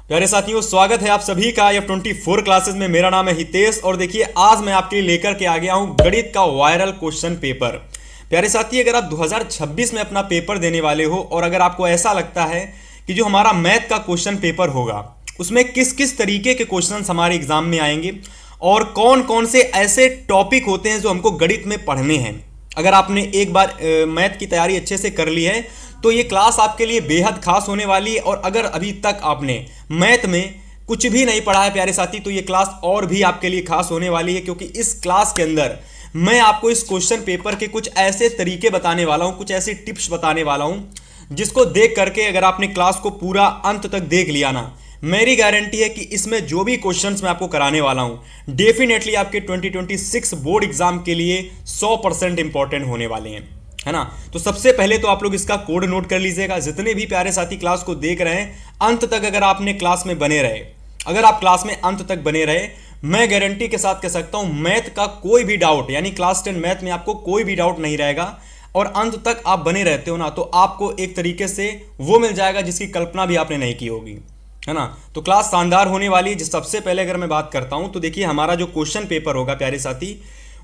प्यारे साथियों, स्वागत है आप सभी का F24 क्लासेस में। मेरा नाम है हितेश और देखिए आज मैं आपके लिए लेकर के आ गया हूं गणित का वायरल क्वेश्चन पेपर। प्यारे साथी, अगर आप 2026 में अपना पेपर देने वाले हो और अगर आपको ऐसा लगता है कि जो हमारा मैथ का क्वेश्चन पेपर होगा उसमें किस किस तरीके के क्वेश्चन हमारे एग्जाम में आएंगे और कौन कौन से ऐसे टॉपिक होते हैं जो हमको गणित में पढ़ने हैं, अगर आपने एक बार मैथ की तैयारी अच्छे से कर ली है तो ये क्लास आपके लिए बेहद खास होने वाली है। और अगर अभी तक आपने मैथ में कुछ भी नहीं पढ़ा है प्यारे साथी, तो ये क्लास और भी आपके लिए खास होने वाली है, क्योंकि इस क्लास के अंदर मैं आपको इस क्वेश्चन पेपर के कुछ ऐसे तरीके बताने वाला हूं, कुछ ऐसे टिप्स बताने वाला हूं जिसको देख करके अगर आपने क्लास को पूरा अंत तक देख लिया ना, मेरी गारंटी है कि इसमें जो भी क्वेश्चंस मैं आपको कराने वाला हूं डेफिनेटली आपके 2026 बोर्ड एग्जाम के लिए 100% इंपॉर्टेंट होने वाले हैं, है ना। तो सबसे पहले तो आप लोग इसका कोड नोट कर लीजिएगा। जितने भी प्यारे साथी क्लास को देख रहे हैं, अंत तक अगर आपने क्लास में बने रहे, अगर आप क्लास में अंत तक बने रहे, मैं गारंटी के साथ कह सकता हूं मैथ का कोई भी डाउट, यानी क्लास 10 मैथ में आपको कोई भी डाउट नहीं रहेगा। और अंत तक आप बने रहते हो ना, तो आपको एक तरीके से वो मिल जाएगा जिसकी कल्पना भी आपने नहीं की होगी, है ना। तो क्लास शानदार होने वाली है। सबसे पहले अगर मैं बात करता हूं तो देखिए हमारा जो क्वेश्चन पेपर होगा प्यारे साथी,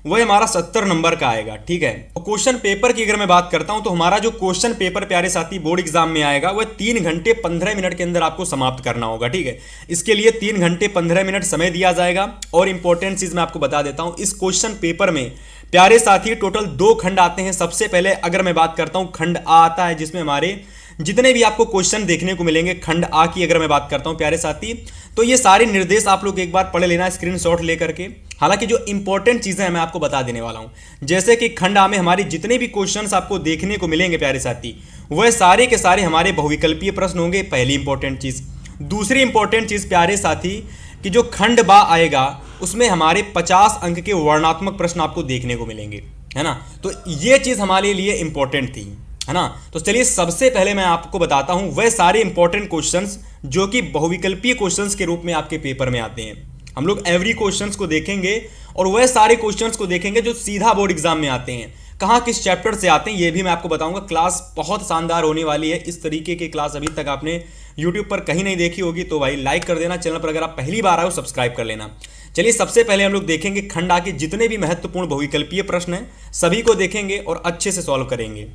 वह हमारा 70 नंबर का आएगा, ठीक है। तो क्वेश्चन पेपर की अगर मैं बात करता हूं तो हमारा जो क्वेश्चन पेपर प्यारे साथी बोर्ड एग्जाम में आएगा वह 3 घंटे 15 मिनट के अंदर आपको समाप्त करना होगा, ठीक है। इसके लिए 3 घंटे 15 मिनट समय दिया जाएगा। और इंपॉर्टेंट चीज मैं आपको बता देता हूं, इस क्वेश्चन पेपर में प्यारे साथी टोटल 2 खंड आते हैं। सबसे पहले अगर मैं बात करता हूं खंड आ आता है, जिसमें हमारे जितने भी आपको क्वेश्चन देखने को मिलेंगे, खंड आ की अगर मैं बात करता हूं प्यारे साथी, तो ये सारे निर्देश आप लोग एक बार पढ़ लेना स्क्रीनशॉट लेकर के। हालांकि जो इंपॉर्टेंट चीजें हैं मैं आपको बता देने वाला हूं, जैसे कि खंड आ में हमारी जितने भी क्वेश्चंस आपको देखने को मिलेंगे प्यारे साथी, वह सारे के सारे हमारे बहुविकल्पीय प्रश्न होंगे, पहली इंपॉर्टेंट चीज। दूसरी इंपॉर्टेंट चीज प्यारे साथी कि जो खंड बा आएगा उसमें हमारे 50 अंक के वर्णनात्मक प्रश्न आपको देखने को मिलेंगे, है ना। तो ये चीज हमारे लिए इंपॉर्टेंट थी, है ना। तो चलिए सबसे पहले मैं आपको बताता हूं वह सारे इंपॉर्टेंट क्वेश्चंस जो कि बहुविकल्पीय क्वेश्चंस के रूप में आपके पेपर में आते हैं। हम लोग एवरी क्वेश्चंस को देखेंगे और वह सारे क्वेश्चंस को देखेंगे जो सीधा बोर्ड एग्जाम में आते हैं। कहां किस चैप्टर से आते हैं ये भी मैं आपको बताऊंगा। क्लास बहुत शानदार होने वाली है। इस तरीके की क्लास अभी तक आपने यूट्यूब पर कहीं नहीं देखी होगी, तो भाई लाइक कर देना। चैनल पर अगर आप पहली बार आए हो सब्सक्राइब कर लेना। चलिए सबसे पहले हम लोग देखेंगे खंड आ के जितने भी महत्वपूर्ण बहुविकल्पीय प्रश्न हैं सभी को देखेंगे और अच्छे से सॉल्व करेंगे।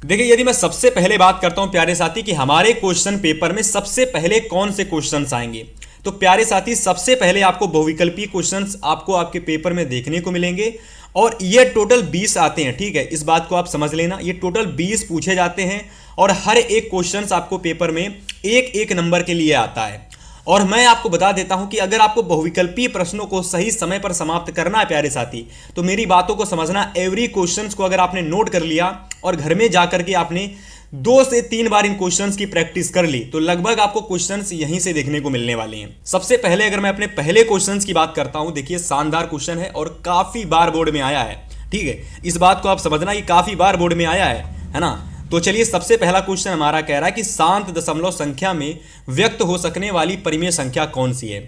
देखिए यदि मैं सबसे पहले बात करता हूं प्यारे साथी कि हमारे क्वेश्चन पेपर में सबसे पहले कौन से क्वेश्चंस आएंगे, तो प्यारे साथी सबसे पहले आपको बहुविकल्पीय क्वेश्चंस आपको आपके पेपर में देखने को मिलेंगे और ये टोटल 20 आते हैं, ठीक है। इस बात को आप समझ लेना, ये टोटल 20 पूछे जाते हैं और हर एक क्वेश्चंस आपको पेपर में एक एक नंबर के लिए आता है। और मैं आपको बता देता हूं कि अगर आपको बहुविकल्पीय प्रश्नों को सही समय पर समाप्त करना है प्यारे साथी, तो मेरी बातों को समझना। एवरी क्वेश्चंस को अगर आपने नोट कर लिया और घर में जाकर के आपने 2 से 3 बार इन क्वेश्चंस की प्रैक्टिस कर ली, तो लगभग आपको क्वेश्चंस यहीं से देखने को मिलने वाले हैं। सबसे पहले अगर मैं अपने पहले क्वेश्चंस की बात करता हूं, देखिए शानदार क्वेश्चन है और काफी बार बोर्ड में आया है, ठीक है। इस बात को आप समझना, ये काफी बार बोर्ड में आया है ना। तो चलिए सबसे पहला क्वेश्चन हमारा कह रहा है कि शांत दशमलव संख्या में व्यक्त हो सकने वाली परिमेय संख्या कौन सी है।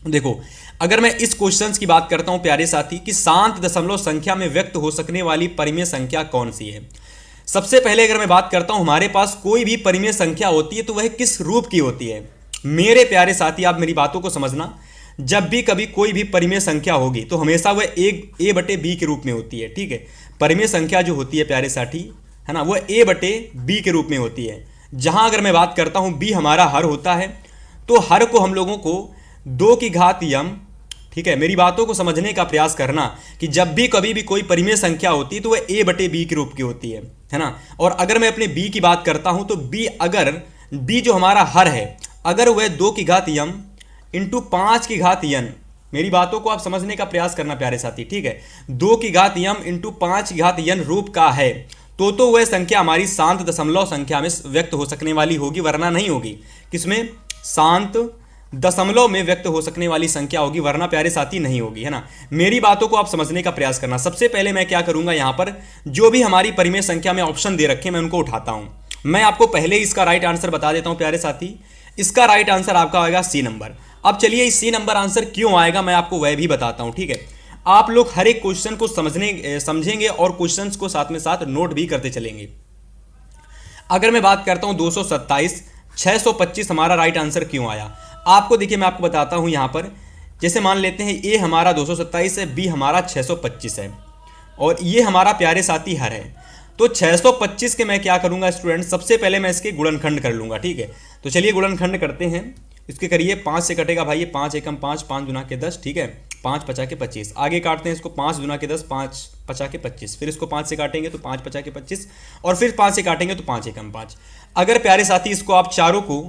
देखो अगर मैं इस क्वेश्चन की बात करता हूं प्यारे साथी कि शांत दशमलव संख्या में व्यक्त हो सकने वाली परिमेय संख्या कौन सी है, सबसे पहले अगर मैं बात करता हूं हमारे पास कोई भी परिमेय संख्या होती है तो वह किस रूप की होती है। मेरे प्यारे साथी आप मेरी बातों को समझना, जब भी कभी कोई भी परिमेय संख्या होगी तो हमेशा वह a बटे b के रूप में होती है, ठीक है। परिमेय संख्या जो होती है प्यारे साथी, है ना, वो a बटे b के रूप में होती है। जहां अगर मैं बात करता हूं b हमारा हर होता है, तो हर को हम लोगों को 2 की घात m, ठीक है। मेरी बातों को समझने का प्रयास करना कि जब भी कभी भी कोई परिमेय संख्या होती है तो वह a बटे b के रूप की होती है ना। और अगर मैं अपने b की बात करता हूं तो b जो हमारा हर है, अगर वह 2 की घात m इंटू 5 की घात n, मेरी बातों को आप समझने का प्रयास करना प्यारे साथी, ठीक है। 2 की घात m इंटू 5 की घात n रूप का है तो वह संख्या हमारी शांत दशमलव संख्या में व्यक्त हो सकने वाली होगी, वरना नहीं होगी। किसमें? शांत दशमलव में व्यक्त हो सकने वाली संख्या होगी, वरना प्यारे साथी नहीं होगी, है ना। मेरी बातों को आप समझने का प्रयास करना। सबसे पहले मैं क्या करूंगा, यहां पर जो भी हमारी परिमेय संख्या में ऑप्शन दे रखे मैं उनको उठाता हूं। मैं आपको पहले इसका राइट आंसर बता देता हूं प्यारे साथी। इसका राइट आंसर आपका आएगा सी नंबर। अब चलिए इस सी नंबर आंसर क्यों आएगा मैं आपको वह भी बताता हूं, ठीक है। आप लोग हर एक क्वेश्चन को समझेंगे और क्वेश्चन को साथ में साथ नोट भी करते चलेंगे। अगर मैं बात करता हूं 227 625 हमारा राइट आंसर क्यों आया? आपको देखिए मैं आपको बताता हूं यहां पर। जैसे मान लेते हैं ए हमारा 227 है, बी हमारा 625 है और ये हमारा प्यारे साथी हर है। तो 625 के मैं क्या करूंगा स्टूडेंट, सबसे पहले मैं इसके गुणनखंड कर लूंगा। ठीक है, तो चलिए गुणनखंड करते हैं। इसके करिए 5 से कटेगा भाई, ये 5 एकम 5, 5 दुना के 10, ठीक है, 5 पचा के 25। आगे काटते हैं इसको 5 दुना के 10, 5 पचा के 25। फिर इसको 5 से काटेंगे तो 5 पचा के 25 और फिर 5 से काटेंगे तो 5 एकम 5। अगर प्यारे साथी इसको आप चारों को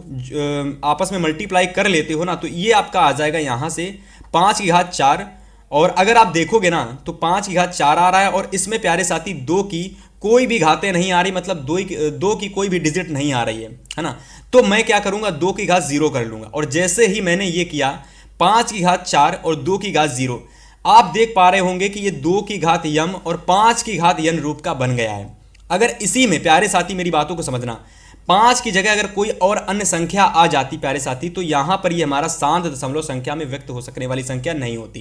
आपस में मल्टीप्लाई कर लेते हो ना, तो ये आपका आ जाएगा यहाँ से 5 की घात 4। और अगर आप देखोगे ना तो 5 की घात 4 आ रहा है और इसमें प्यारे साथी 2 की कोई भी घातें नहीं आ रही, मतलब 2 की कोई भी डिजिट नहीं आ रही है ना। तो मैं क्या करूंगा, 2 की घात 0 कर लूंगा। और जैसे ही मैंने ये किया 5 की घात 4 और 2 की घात 0, आप देख पा रहे होंगे कि ये 2 की घात यम और 5 की घात यन रूप का बन गया है। अगर इसी में प्यारे साथी मेरी बातों को समझना, 5 की जगह अगर कोई और अन्य संख्या आ जाती प्यारे साथी, तो यहां पर ये हमारा शांत दशमलव संख्या में व्यक्त हो सकने वाली संख्या नहीं होती।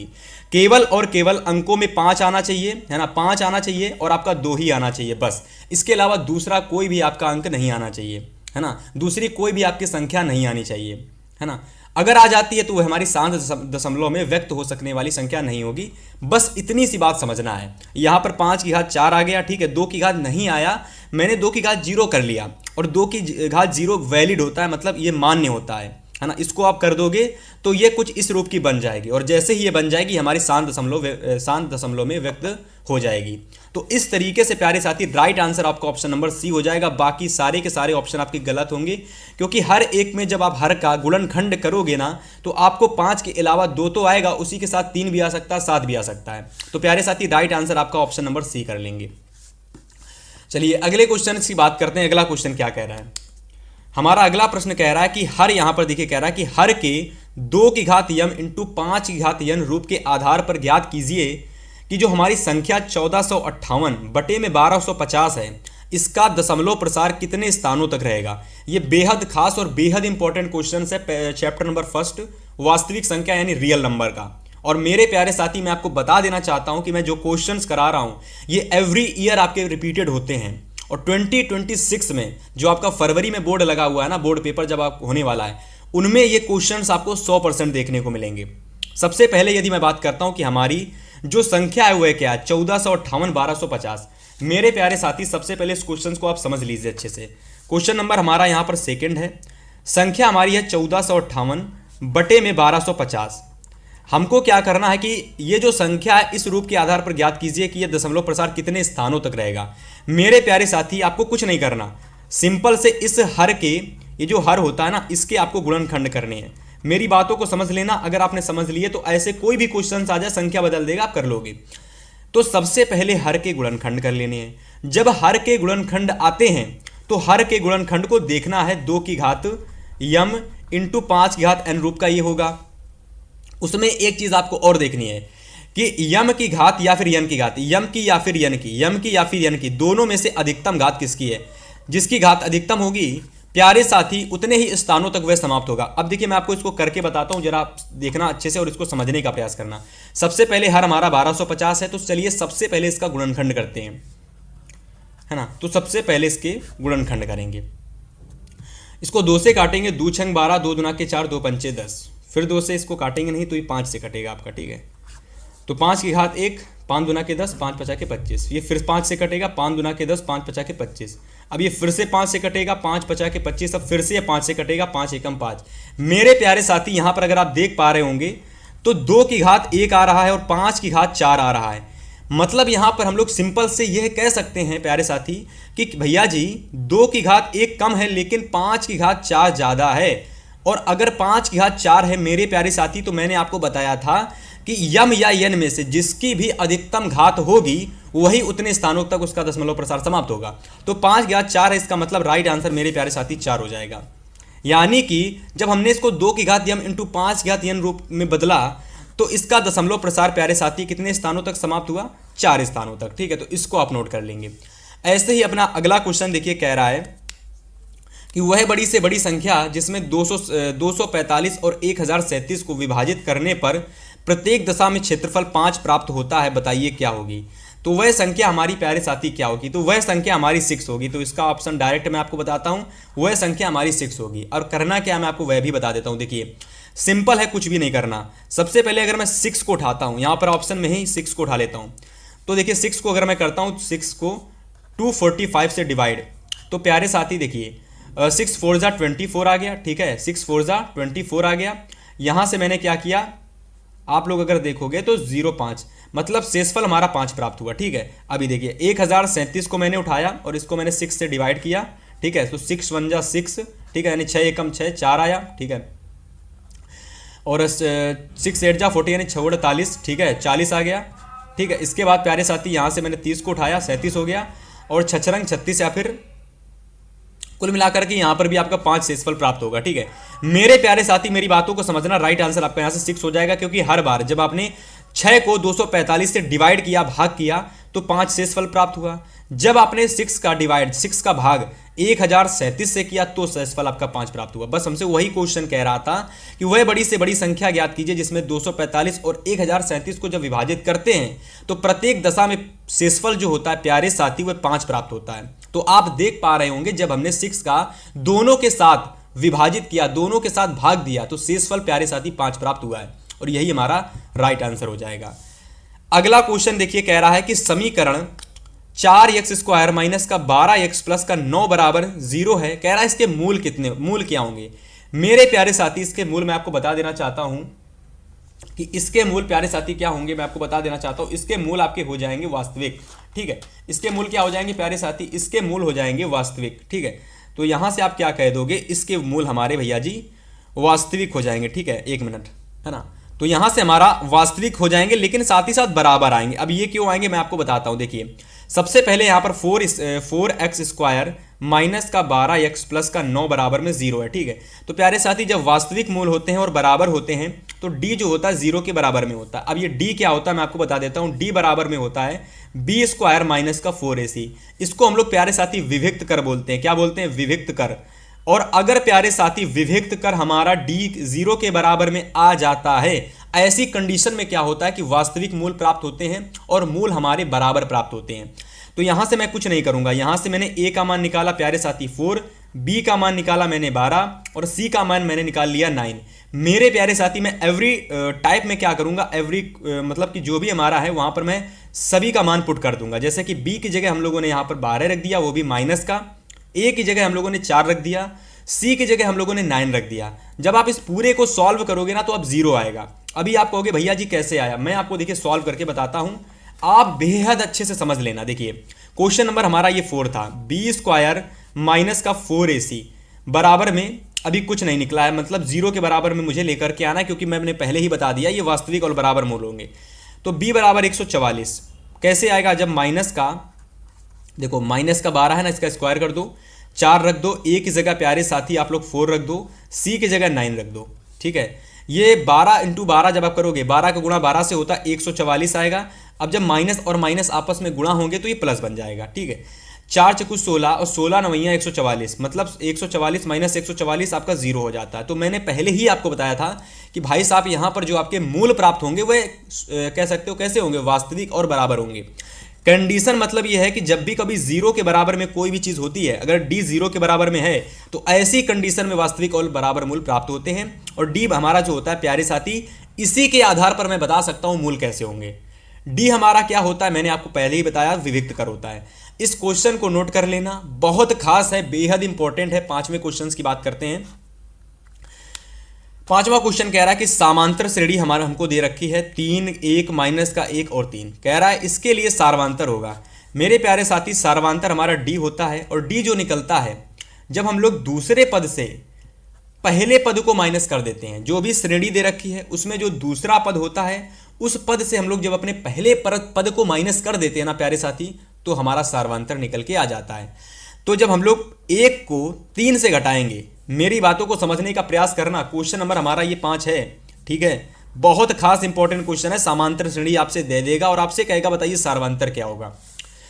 केवल और केवल अंकों में 5 आना चाहिए, है ना, 5 आना चाहिए और आपका 2 ही आना चाहिए बस। इसके अलावा दूसरा कोई भी आपका अंक नहीं आना चाहिए, है ना, दूसरी कोई भी आपकी संख्या नहीं आनी चाहिए, है ना। अगर आ जाती है तो वह हमारी शांत दशमलव में व्यक्त हो सकने वाली संख्या नहीं होगी। बस इतनी सी बात समझना है। यहां पर 5 की घात 4 आ गया, ठीक है, 2 की घात नहीं आया, मैंने 2 की घात 0 कर लिया और 2 की घात 0 वैलिड होता है, मतलब ये मान्य होता है ना। इसको आप कर दोगे तो ये कुछ इस रूप की बन जाएगी और जैसे ही ये बन जाएगी हमारी शांत दशमलव में व्यक्त हो जाएगी। तो इस तरीके से प्यारे साथी राइट आंसर आपका ऑप्शन नंबर सी हो जाएगा। बाकी सारे के सारे ऑप्शन आपके गलत होंगे, क्योंकि हर एक में जब आप हर का गुणनखंड करोगे ना तो आपको 5 के अलावा 2 तो आएगा, उसी के साथ 3 भी आ सकता है, 7 भी आ सकता है। तो प्यारे साथी राइट आंसर आपका ऑप्शन नंबर सी कर लेंगे। चलिए अगले क्वेश्चन की बात करते हैं। अगला क्वेश्चन क्या कह रहा है हमारा? अगला प्रश्न कह रहा है कि हर, यहां पर देखिए कह रहा है कि हर के 2 की घात यम इंटू 5 की घात यन रूप के आधार पर ज्ञात कीजिए कि जो हमारी संख्या 1458 बटे में 1250 है, इसका दशमलव प्रसार कितने स्थानों तक रहेगा। ये बेहद खास और बेहद इंपॉर्टेंट क्वेश्चन है चैप्टर नंबर 1 वास्तविक संख्या यानी रियल नंबर का। और मेरे प्यारे साथी मैं आपको बता देना चाहता हूं कि मैं जो क्वेश्चंस करा रहा हूं ये एवरी ईयर आपके रिपीटेड होते हैं और 2026 में जो आपका फरवरी में बोर्ड लगा हुआ है ना, बोर्ड पेपर जब आप होने वाला है, उनमें ये क्वेश्चंस आपको 100% देखने को मिलेंगे। सबसे पहले यदि मैं बात करता हूं कि हमारी जो संख्या है वो है क्या, 1458 1250। मेरे प्यारे साथी सबसे पहले इस क्वेश्चन को आप समझ लीजिए अच्छे से। क्वेश्चन नंबर हमारा यहां पर सेकंड है, संख्या हमारी है 1458 बटे में 1250। हमको क्या करना है कि ये जो संख्या है इस रूप के आधार पर ज्ञात कीजिए कि यह दशमलव प्रसार कितने स्थानों तक रहेगा। मेरे प्यारे साथी आपको कुछ नहीं करना, सिंपल से इस हर के, ये जो हर होता है ना, इसके आपको गुणनखंड करने हैं। मेरी बातों को समझ लेना, अगर आपने समझ लिए तो ऐसे कोई भी क्वेश्चन आ जाए संख्या बदल देगा, आप कर लोगे। तो सबसे पहले हर के गुणनखंड कर लेने हैं। जब हर के गुणनखंड आते हैं तो हर के गुणनखंड को देखना है 2 की घात यम इंटू 5 की घात एन रूप का ये होगा। उसमें एक चीज आपको और देखनी है कि यम की घात या फिर यन की घात, यम की या फिर यन की, यम की या फिर यन की, दोनों में से अधिकतम घात किसकी है। जिसकी घात अधिकतम होगी प्यारे साथी उतने ही स्थानों तक वह समाप्त होगा। अब देखिए मैं आपको इसको करके बताता हूं, जरा आप देखना अच्छे से और इसको समझने का प्रयास करना। सबसे पहले हर हमारा 1250 है, तो चलिए सबसे पहले इसका गुणनखंड करते हैं, है ना। तो सबसे पहले इसके गुणनखंड करेंगे, इसको 2 से काटेंगे, 2 छंग 12, 2 दुना के 4, 2 पंचे 10। फिर 2 से इसको काटेंगे नहीं तो ये 5 से कटेगा आपका, ठीक है। तो 5 की घात 1, 5 दुना के 10, 5 पचा के 25। ये फिर 5 से कटेगा, 5 दुना के 10, 5 पचा के 25। अब ये फिर से 5 से कटेगा, 5 पचा के 25। अब फिर से ये 5 से कटेगा, 5 एकम 5। मेरे प्यारे साथी यहाँ पर अगर आप देख पा रहे होंगे तो 2 की घात 1 आ रहा है और 5 की घात 4 आ रहा है। मतलब यहाँ पर हम लोग सिंपल से यह कह सकते हैं प्यारे साथी कि भैया जी 2 की घात 1 कम है लेकिन 5 की घात 4 ज़्यादा है। और अगर 5 की घात 4 है मेरे प्यारे साथी, तो मैंने आपको बताया था कि यम या यन में से जिसकी भी अधिकतम घात होगी वही उतने स्थानों तक उसका दशमलव प्रसार समाप्त होगा। तो 5 की घात 4 है, इसका मतलब राइट आंसर मेरे प्यारे साथी 4 हो जाएगा। यानी कि जब हमने इसको 2 की घात यम इंटू 5 की घात यन रूप में बदला तो इसका दशमलव प्रसार प्यारे साथी कितने स्थानों तक समाप्त हुआ, 4 स्थानों तक, ठीक है। तो इसको आप नोट कर लेंगे। ऐसे ही अपना अगला क्वेश्चन देखिए, कह रहा है कि वह बड़ी से बड़ी संख्या जिसमें 245 और 1037 को विभाजित करने पर प्रत्येक दशा में क्षेत्रफल 5 प्राप्त होता है, बताइए क्या होगी। तो वह संख्या हमारी प्यारे साथी क्या होगी, तो वह संख्या हमारी 6 होगी। तो इसका ऑप्शन डायरेक्ट मैं आपको बताता हूं, वह संख्या हमारी 6 होगी। और करना क्या मैं आपको वह भी बता देता हूं। देखिए सिंपल है, कुछ भी नहीं करना। सबसे पहले अगर मैं 6 को उठाता हूं, यहां पर ऑप्शन में ही 6 को उठा लेता हूं, तो देखिए 6 को अगर मैं करता हूं, 6 को 245 से डिवाइड, तो प्यारे साथी देखिए 6 4 जा 24 आ गया, ठीक है, 6 4 जा 24 आ गया। यहां से मैंने क्या किया, आप लोग अगर देखोगे तो 0.5 मतलब शेषफल हमारा 5 प्राप्त हुआ, ठीक है। अभी देखिए 1037 को मैंने उठाया और इसको मैंने 6 से डिवाइड किया, ठीक है, तो 6 1 जा 6, ठीक है, यानी 6 एकम 6 4 आया, ठीक है, और 6 8 जा 40 यानी 6 48, ठीक है, 40 आ गया, ठीक है। इसके बाद प्यारे साथी यहाँ से मैंने 30 को उठाया, 37 हो गया, और छछरंग 36, या फिर कुल मिलाकर के यहाँ पर भी आपका 5 शेषफल प्राप्त होगा, ठीक है। मेरे प्यारे साथी मेरी बातों को समझना, राइट आंसर आपका यहाँ से 6 हो जाएगा, क्योंकि हर बार जब आपने 6 को 245 से डिवाइड किया, भाग किया, तो 5 शेषफल प्राप्त हुआ। जब आपने 6 का भाग 1037 से किया तो शेषफल आपका 5 प्राप्त हुआ। बस हमसे वही क्वेश्चन कह रहा था कि वह बड़ी से बड़ी संख्या ज्ञात कीजिए जिसमें 245 और 1037 को जब विभाजित करते हैं तो प्रत्येक दशा में शेषफल जो होता है प्यारे साथी वह 5 प्राप्त होता है। तो आप देख पा रहे होंगे जब हमने 6 का दोनों के साथ विभाजित किया, दोनों के साथ भाग दिया, तो शेषफल प्यारे साथी 5 प्राप्त हुआ है, और यही हमारा राइट आंसर हो जाएगा। अगला क्वेश्चन देखिए, कह रहा है कि समीकरण 4x² माइनस का 12x प्लस का 9 बराबर 0 है। कह रहा है इसके मूल क्या होंगे। मेरे प्यारे साथी इसके मूल मैं आपको बता देना चाहता हूं कि इसके मूल प्यारे साथी क्या होंगे, मैं आपको बता देना चाहता हूं। इसके मूल आपके हो जाएंगे वास्तविक, ठीक है। इसके मूल क्या हो जाएंगे प्यारे साथी, इसके मूल हो जाएंगे वास्तविक, ठीक है। तो यहां से आप क्या कह दोगे, इसके मूल हमारे भैया जी वास्तविक हो जाएंगे, ठीक है, 1 मिनट, है ना। तो यहां से हमारा वास्तविक हो जाएंगे, लेकिन साथ ही साथ बराबर आएंगे। अब ये क्यों आएंगे मैं आपको बताता हूं। देखिए सबसे पहले यहां पर 4x² माइनस का 12x प्लस का 9 बराबर में 0 है, ठीक है। तो प्यारे साथी जब वास्तविक मूल होते हैं और बराबर होते हैं तो d जो होता है 0 के बराबर में होता है। अब ये d क्या होता है मैं आपको बता देता हूं। d बराबर में होता है b² माइनस का 4ac। इसको हम लोग प्यारे साथी विविक्त कर बोलते हैं। क्या बोलते हैं, विविक्त कर। और अगर प्यारे साथी विविक्त कर हमारा d 0 के बराबर में आ जाता है, ऐसी कंडीशन में क्या होता है कि वास्तविक मूल प्राप्त होते हैं और मूल हमारे बराबर प्राप्त होते हैं। तो यहां से मैं कुछ नहीं करूंगा, यहां से मैंने a का मान निकाला प्यारे साथी 4, b का मान निकाला मैंने 12 और c का मान मैंने निकाल लिया 9। मेरे प्यारे साथी मैं एवरी टाइप में क्या करूंगा, एवरी मतलब कि जो भी हमारा है वहां पर मैं सभी का मान पुट कर दूंगा। जैसे कि b की जगह हम लोगों ने यहां पर 12 रख दिया, वो भी माइनस का, a की जगह हम लोगों ने 4 रख दिया, c की जगह हम लोगों ने 9 रख दिया। जब आप इस पूरे को सॉल्व करोगे ना तो अब 0 आएगा। अभी आप कहोगे भैया जी कैसे आया, मैं आपको देखिए सॉल्व करके बताता हूं, आप बेहद अच्छे से समझ लेना। देखिए क्वेश्चन नंबर हमारा ये 4 था, b² माइनस का 4ac बराबर में अभी कुछ नहीं निकला है, मतलब 0 के बराबर में मुझे लेकर के आना है, क्योंकि मैंने पहले ही बता दिया ये वास्तविक और बराबर मूल होंगे। तो b बराबर 144 कैसे आएगा, जब माइनस का, देखो माइनस का 12 है ना, इसका स्क्वायर कर दो, 4 रख दो, a की जगह प्यारे साथी आप लोग 4 रख दो, c की जगह 9 रख दो, ठीक है। ये 12 × 12 जब आप करोगे, 12 का गुणा 12 से होता है 144 आएगा। अब जब माइनस और माइनस आपस में गुणा होंगे तो ये प्लस बन जाएगा, ठीक है। 4 × 16 और 16 9 144, मतलब 144 माइनस 144 आपका 0 हो जाता है। तो मैंने पहले ही आपको बताया था कि भाई साहब यहाँ पर जो आपके मूल प्राप्त होंगे वह कह सकते हो कैसे होंगे, वास्तविक और बराबर होंगे। कंडीशन मतलब यह है कि जब भी कभी 0 के बराबर में कोई भी चीज होती है, अगर d 0 के बराबर में है तो ऐसी कंडीशन में वास्तविक और बराबर मूल प्राप्त होते हैं। और d हमारा जो होता है प्यारे साथी, इसी के आधार पर मैं बता सकता हूं मूल कैसे होंगे। d हमारा क्या होता है, मैंने आपको पहले ही बताया, विविक्त कर होता है। इस क्वेश्चन को नोट कर लेना, बहुत खास है, बेहद इंपॉर्टेंट है। 5वें क्वेश्चन की बात करते हैं। 5वां क्वेश्चन कह रहा है कि समांतर श्रेणी हमारा हमको दे रखी है 3 1 माइनस का 1 और 3। कह रहा है इसके लिए सारवांतर होगा। मेरे प्यारे साथी सारवांतर हमारा d होता है, और d जो निकलता है जब हम लोग दूसरे पद से पहले पद को माइनस कर देते हैं। जो भी श्रेणी दे रखी है उसमें जो दूसरा पद होता है उस पद से हम लोग जब अपने पहले पद को माइनस कर देते हैं ना प्यारे साथी, तो हमारा सारवांतर निकल के आ जाता है। तो जब हम लोग 1 को 3 से घटाएंगे, मेरी बातों को समझने का प्रयास करना। क्वेश्चन नंबर हमारा ये 5 है, ठीक है, बहुत खास इंपॉर्टेंट क्वेश्चन है। समांतर श्रेणी आपसे दे देगा और आपसे कहेगा बताइए सारवांतर क्या होगा।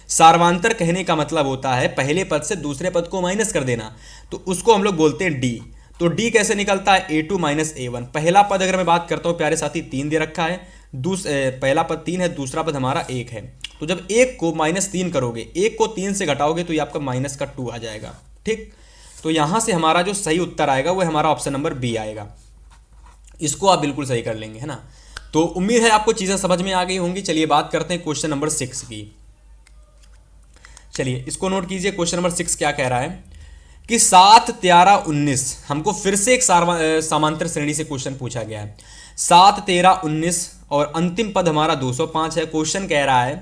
सारवांतर कहने का मतलब होता है पहले पद से दूसरे पद को माइनस कर देना, तो उसको हम लोग बोलते हैं d। तो d कैसे निकलता है, a2 माइनस a1। पहला पद अगर मैं बात करता हूं प्यारे साथी 3 दे रखा है, पहला पद 3 है, दूसरा पद हमारा 1 है, तो जब 1 को -3 करोगे, 1 को 3 से घटाओगे तो ये आपका -2 आ जाएगा। ठीक, तो यहाँ से हमारा जो सही उत्तर आएगा वो हमारा ऑप्शन नंबर बी आएगा। इसको आप बिल्कुल सही कर लेंगे, है ना। तो उम्मीद है आपको चीज़ें समझ में आ गई होंगी। चलिए बात करते हैं क्वेश्चन नंबर 6 की। चलिए इसको नोट कीजिए। क्वेश्चन नंबर 6 क्या कह रहा है कि 7, 13, 19, हमको फिर से एक समांतर श्रेणी से क्वेश्चन पूछा गया है। 7, 13, 19 और अंतिम पद हमारा 205 है। क्वेश्चन कह रहा है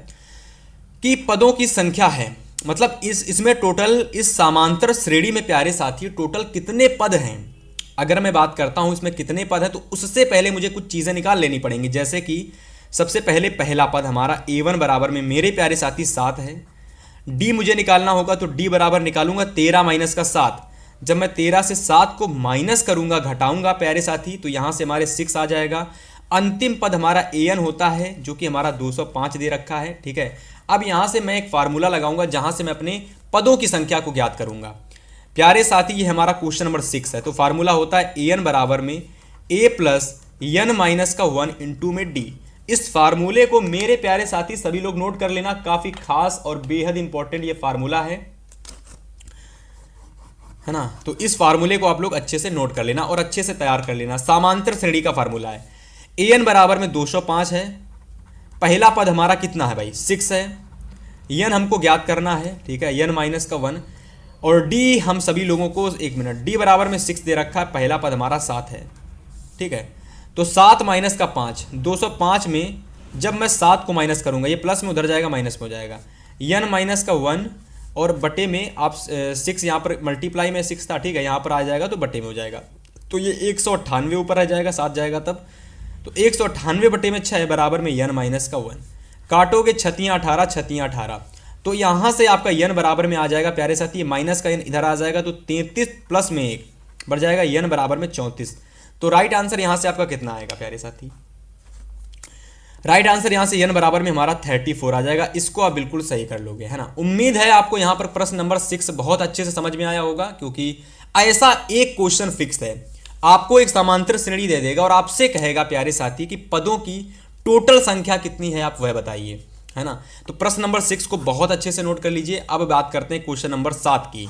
कि पदों की संख्या है, मतलब इसमें टोटल, इस समांतर श्रेणी में प्यारे साथी टोटल कितने पद हैं। अगर मैं बात करता हूं इसमें कितने पद हैं, तो उससे पहले मुझे कुछ चीज़ें निकाल लेनी पड़ेंगी। जैसे कि सबसे पहले पहला पद हमारा a1 बराबर में मेरे प्यारे साथी 7 है। d मुझे निकालना होगा तो d बराबर निकालूंगा 13 माइनस का 7। जब मैं 13 से 7 को माइनस करूंगा, घटाऊंगा प्यारे साथी, तो यहां से हमारे 6 आ जाएगा। अंतिम पद हमारा an होता है जो कि हमारा 205 दे रखा है। ठीक है, अब यहां से मैं एक फार्मूला लगाऊंगा जहां से मैं अपने पदों की संख्या को ज्ञात करूंगा। प्यारे साथी ये हमारा क्वेश्चन नंबर 6 है। तो फार्मूला होता है an बराबर में a प्लस n माइनस का 1 इंटू में d। इस फार्मूले को मेरे प्यारे साथी सभी लोग नोट कर लेना, काफी खास और बेहद इंपॉर्टेंट ये फार्मूला है ना। तो इस फार्मूले को आप लोग अच्छे से नोट कर लेना और अच्छे से तैयार कर लेना। समांतर श्रेणी का फार्मूला है। an बराबर में 205 है। पहला पद हमारा कितना है भाई, 6 है। n हमको ज्ञात करना है, ठीक है, n माइनस का 1। और d हम सभी लोगों को, एक मिनट, d बराबर में 6 दे रखा है। पहला पद हमारा 7 है। ठीक है, तो 7 माइनस का 5, 205 में जब मैं 7 को माइनस करूंगा, ये प्लस में उधर जाएगा, माइनस में हो जाएगा। n माइनस का 1 और बटे में आप 6, यहाँ पर मल्टीप्लाई में 6 था, ठीक है, यहाँ पर आ जाएगा तो बटे में हो जाएगा। तो ये 198 ऊपर आ जाएगा, 7 जाएगा तब। तो 198 बटे में 6 बराबर में n माइनस का 1। काटोगे 6 18, 6 18, तो यहाँ से आपका n बराबर में आ जाएगा प्यारे साथी, माइनस का n इधर आ जाएगा तो 33 प्लस में 1 बढ़ जाएगा, n बराबर में 34। तो राइट आंसर यहाँ से आपका कितना आएगा प्यारे साथी, राइट आंसर यहाँ से n बराबर में हमारा 34 आ जाएगा। इसको आप बिल्कुल सही कर लोगे, है ना। उम्मीद है आपको यहाँ पर प्रश्न नंबर 6 बहुत अच्छे से समझ में आया होगा, क्योंकि ऐसा एक क्वेश्चन फिक्स है, आपको एक समांतर श्रेणी दे देगा और आपसे कहेगा प्यारे साथी कि पदों की टोटल संख्या कितनी है, आप वह बताइए, है ना। तो प्रश्न नंबर 6 को बहुत अच्छे से नोट कर लीजिए। अब बात करते हैं क्वेश्चन नंबर 7 की।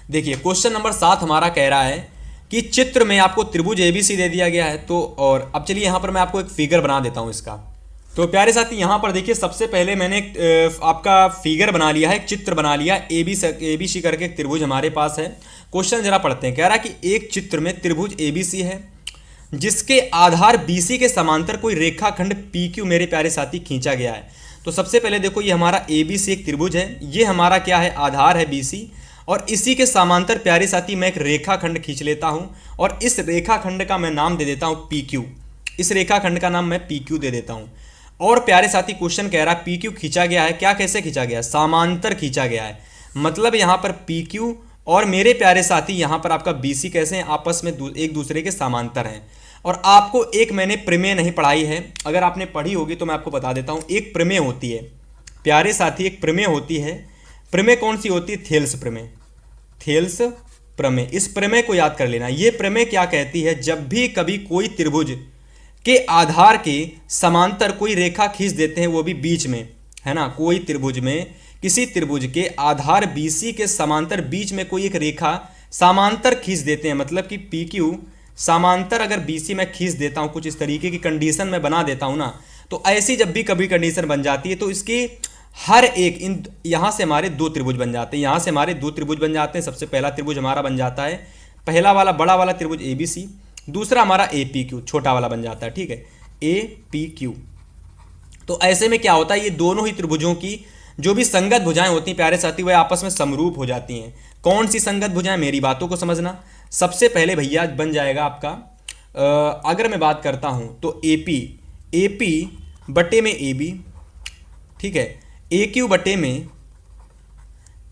देखिए क्वेश्चन नंबर 7 हमारा कह रहा है कि चित्र में आपको त्रिभुज ABC दे दिया गया है। तो और अब चलिए यहाँ पर मैं आपको एक फिगर बना देता हूँ इसका। तो प्यारे साथी यहाँ पर देखिए, सबसे पहले मैंने आपका फिगर बना लिया है, एक चित्र बना लिया। ABC करके एक त्रिभुज हमारे पास है। क्वेश्चन जरा पढ़ते हैं। कह रहा है कि एक चित्र में त्रिभुज ABC है जिसके आधार BC के समांतर कोई रेखाखंड PQ मेरे प्यारे साथी खींचा गया है। तो सबसे पहले देखो, ये हमारा ABC एक त्रिभुज है, ये हमारा क्या है, आधार है BC, और इसी के समांतर प्यारे साथी मैं एक रेखाखंड खींच लेता हूं और इस रेखाखंड का मैं नाम दे देता हूं PQ। इस रेखाखंड का नाम मैं PQ दे देता हूं। और प्यारे साथी क्वेश्चन कह रहा है PQ खींचा गया है, क्या कैसे खींचा गया है, समांतर खींचा गया है। मतलब यहां पर PQ और मेरे प्यारे साथी यहां पर आपका BC कैसे हैं, आपस में एक दूसरे के समांतर हैं। और आपको एक मैंने प्रमेय नहीं पढ़ाई है, अगर आपने पढ़ी होगी तो मैं आपको बता देता हूं। एक प्रमेय होती है प्यारे साथी, एक प्रमेय होती है। प्रमेय कौन सी होती है, थेल्स प्रमेय, थेल्स प्रमेय। इस प्रमेय को याद कर लेना। यह प्रमेय क्या कहती है, जब भी कभी कोई त्रिभुज के आधार के समांतर कोई रेखा खींच देते हैं, वो भी बीच में, है ना, कोई त्रिभुज में, किसी त्रिभुज के आधार BC के समांतर बीच में कोई एक रेखा समांतर खींच देते हैं, मतलब कि PQ समांतर अगर BC में खींच देता हूं, कुछ इस तरीके की कंडीशन में बना देता हूं ना, तो ऐसी जब भी कभी कंडीशन बन जाती है तो इसकी हर एक, इन यहां से हमारे 2 त्रिभुज बन जाते हैं, यहां से हमारे 2 त्रिभुज बन जाते हैं। सबसे पहला त्रिभुज हमारा बन जाता है, पहला वाला बड़ा वाला त्रिभुज ABC, दूसरा हमारा APQ छोटा वाला बन जाता है, ठीक है, APQ। तो ऐसे में क्या होता है, ये दोनों ही त्रिभुजों की जो भी संगत भुजाएं होती हैं प्यारे साथी, वह आपस में समरूप हो जाती हैं। कौन सी संगत भुजाएं, मेरी बातों को समझना। सबसे पहले भैया बन जाएगा आपका, अगर मैं बात करता हूं तो AP बटे में AB, ठीक है, AQ बटे में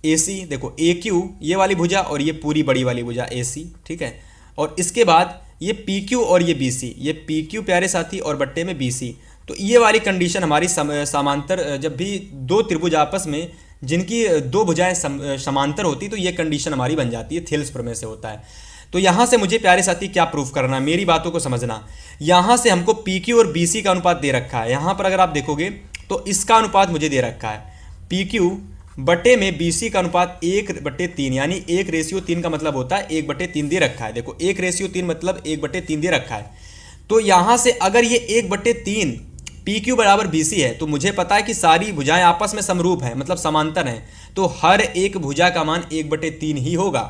AC। देखो AQ ये वाली भुजा और ये पूरी बड़ी वाली भुजा AC, ठीक है। और इसके बाद ये PQ और ये BC, ये PQ प्यारे साथी और बट्टे में BC। तो ये वाली कंडीशन हमारी समांतर, जब भी 2 त्रिभुज आपस में जिनकी 2 भुजाएं समांतर होती तो ये कंडीशन हमारी बन जाती है, थेल्स प्रमेय से होता है। तो यहाँ से मुझे प्यारे साथी क्या प्रूफ करना है, मेरी बातों को समझना। यहाँ से हमको PQ और BC का अनुपात दे रखा है। यहाँ पर अगर आप देखोगे तो इसका अनुपात मुझे दे रखा है PQ बटे में BC का अनुपात 1/3, यानी 1:3 का मतलब होता है 1/3 दे रखा है। देखो 1:3 मतलब 1/3 दे रखा है। तो यहां से अगर ये 1/3 PQ बराबर BC है तो मुझे पता है कि सारी भुजाएं आपस में समरूप हैं, मतलब समांतर हैं, तो हर एक भुजा का मान 1/3 ही होगा।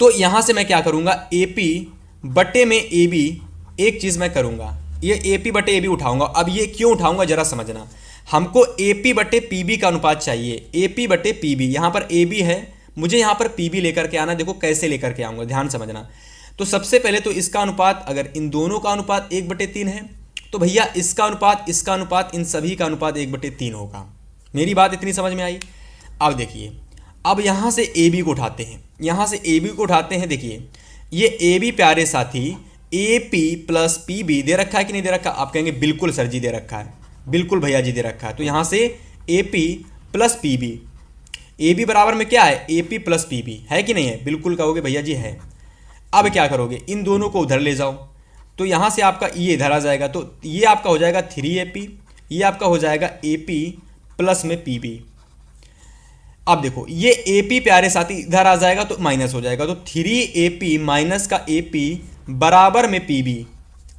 तो यहां से मैं क्या करूंगा, AP बटे में AB, एक चीज मैं करूंगा, ये AP बटे AB उठाऊंगा। अब ये क्यों उठाऊंगा जरा समझना, हमको AP बटे PB का अनुपात चाहिए, AP बटे PB। यहां पर AB है, मुझे यहां पर PB लेकर के आना। देखो कैसे लेकर के आऊंगा, ध्यान समझना। तो सबसे पहले तो इसका अनुपात, अगर इन दोनों का अनुपात 1/3 है तो भैया इसका अनुपात इन सभी का अनुपात 1/3 होगा। मेरी बात इतनी समझ में आई। अब देखिए, अब यहां से AB को उठाते हैं, यहां से AB को उठाते हैं। देखिए ये AB प्यारे साथी AP प्लस PB दे रखा है कि नहीं दे रखा? आप कहेंगे बिल्कुल सर जी दे रखा है, बिल्कुल भैया जी दे रखा है। तो यहां से AP प्लस PB, AB बराबर में क्या है, AP प्लस PB, है कि नहीं है? बिल्कुल कहोगे भैया जी है। अब क्या करोगे, इन दोनों को उधर ले जाओ, तो यहां से आपका ये इधर आ जाएगा, तो ये आपका हो जाएगा 3AP, ये आपका हो जाएगा AP प्लस में PB। अब देखो ये AP प्यारे साथी इधर आ जाएगा तो माइनस हो जाएगा, तो 3AP माइनस का AP बराबर में PB,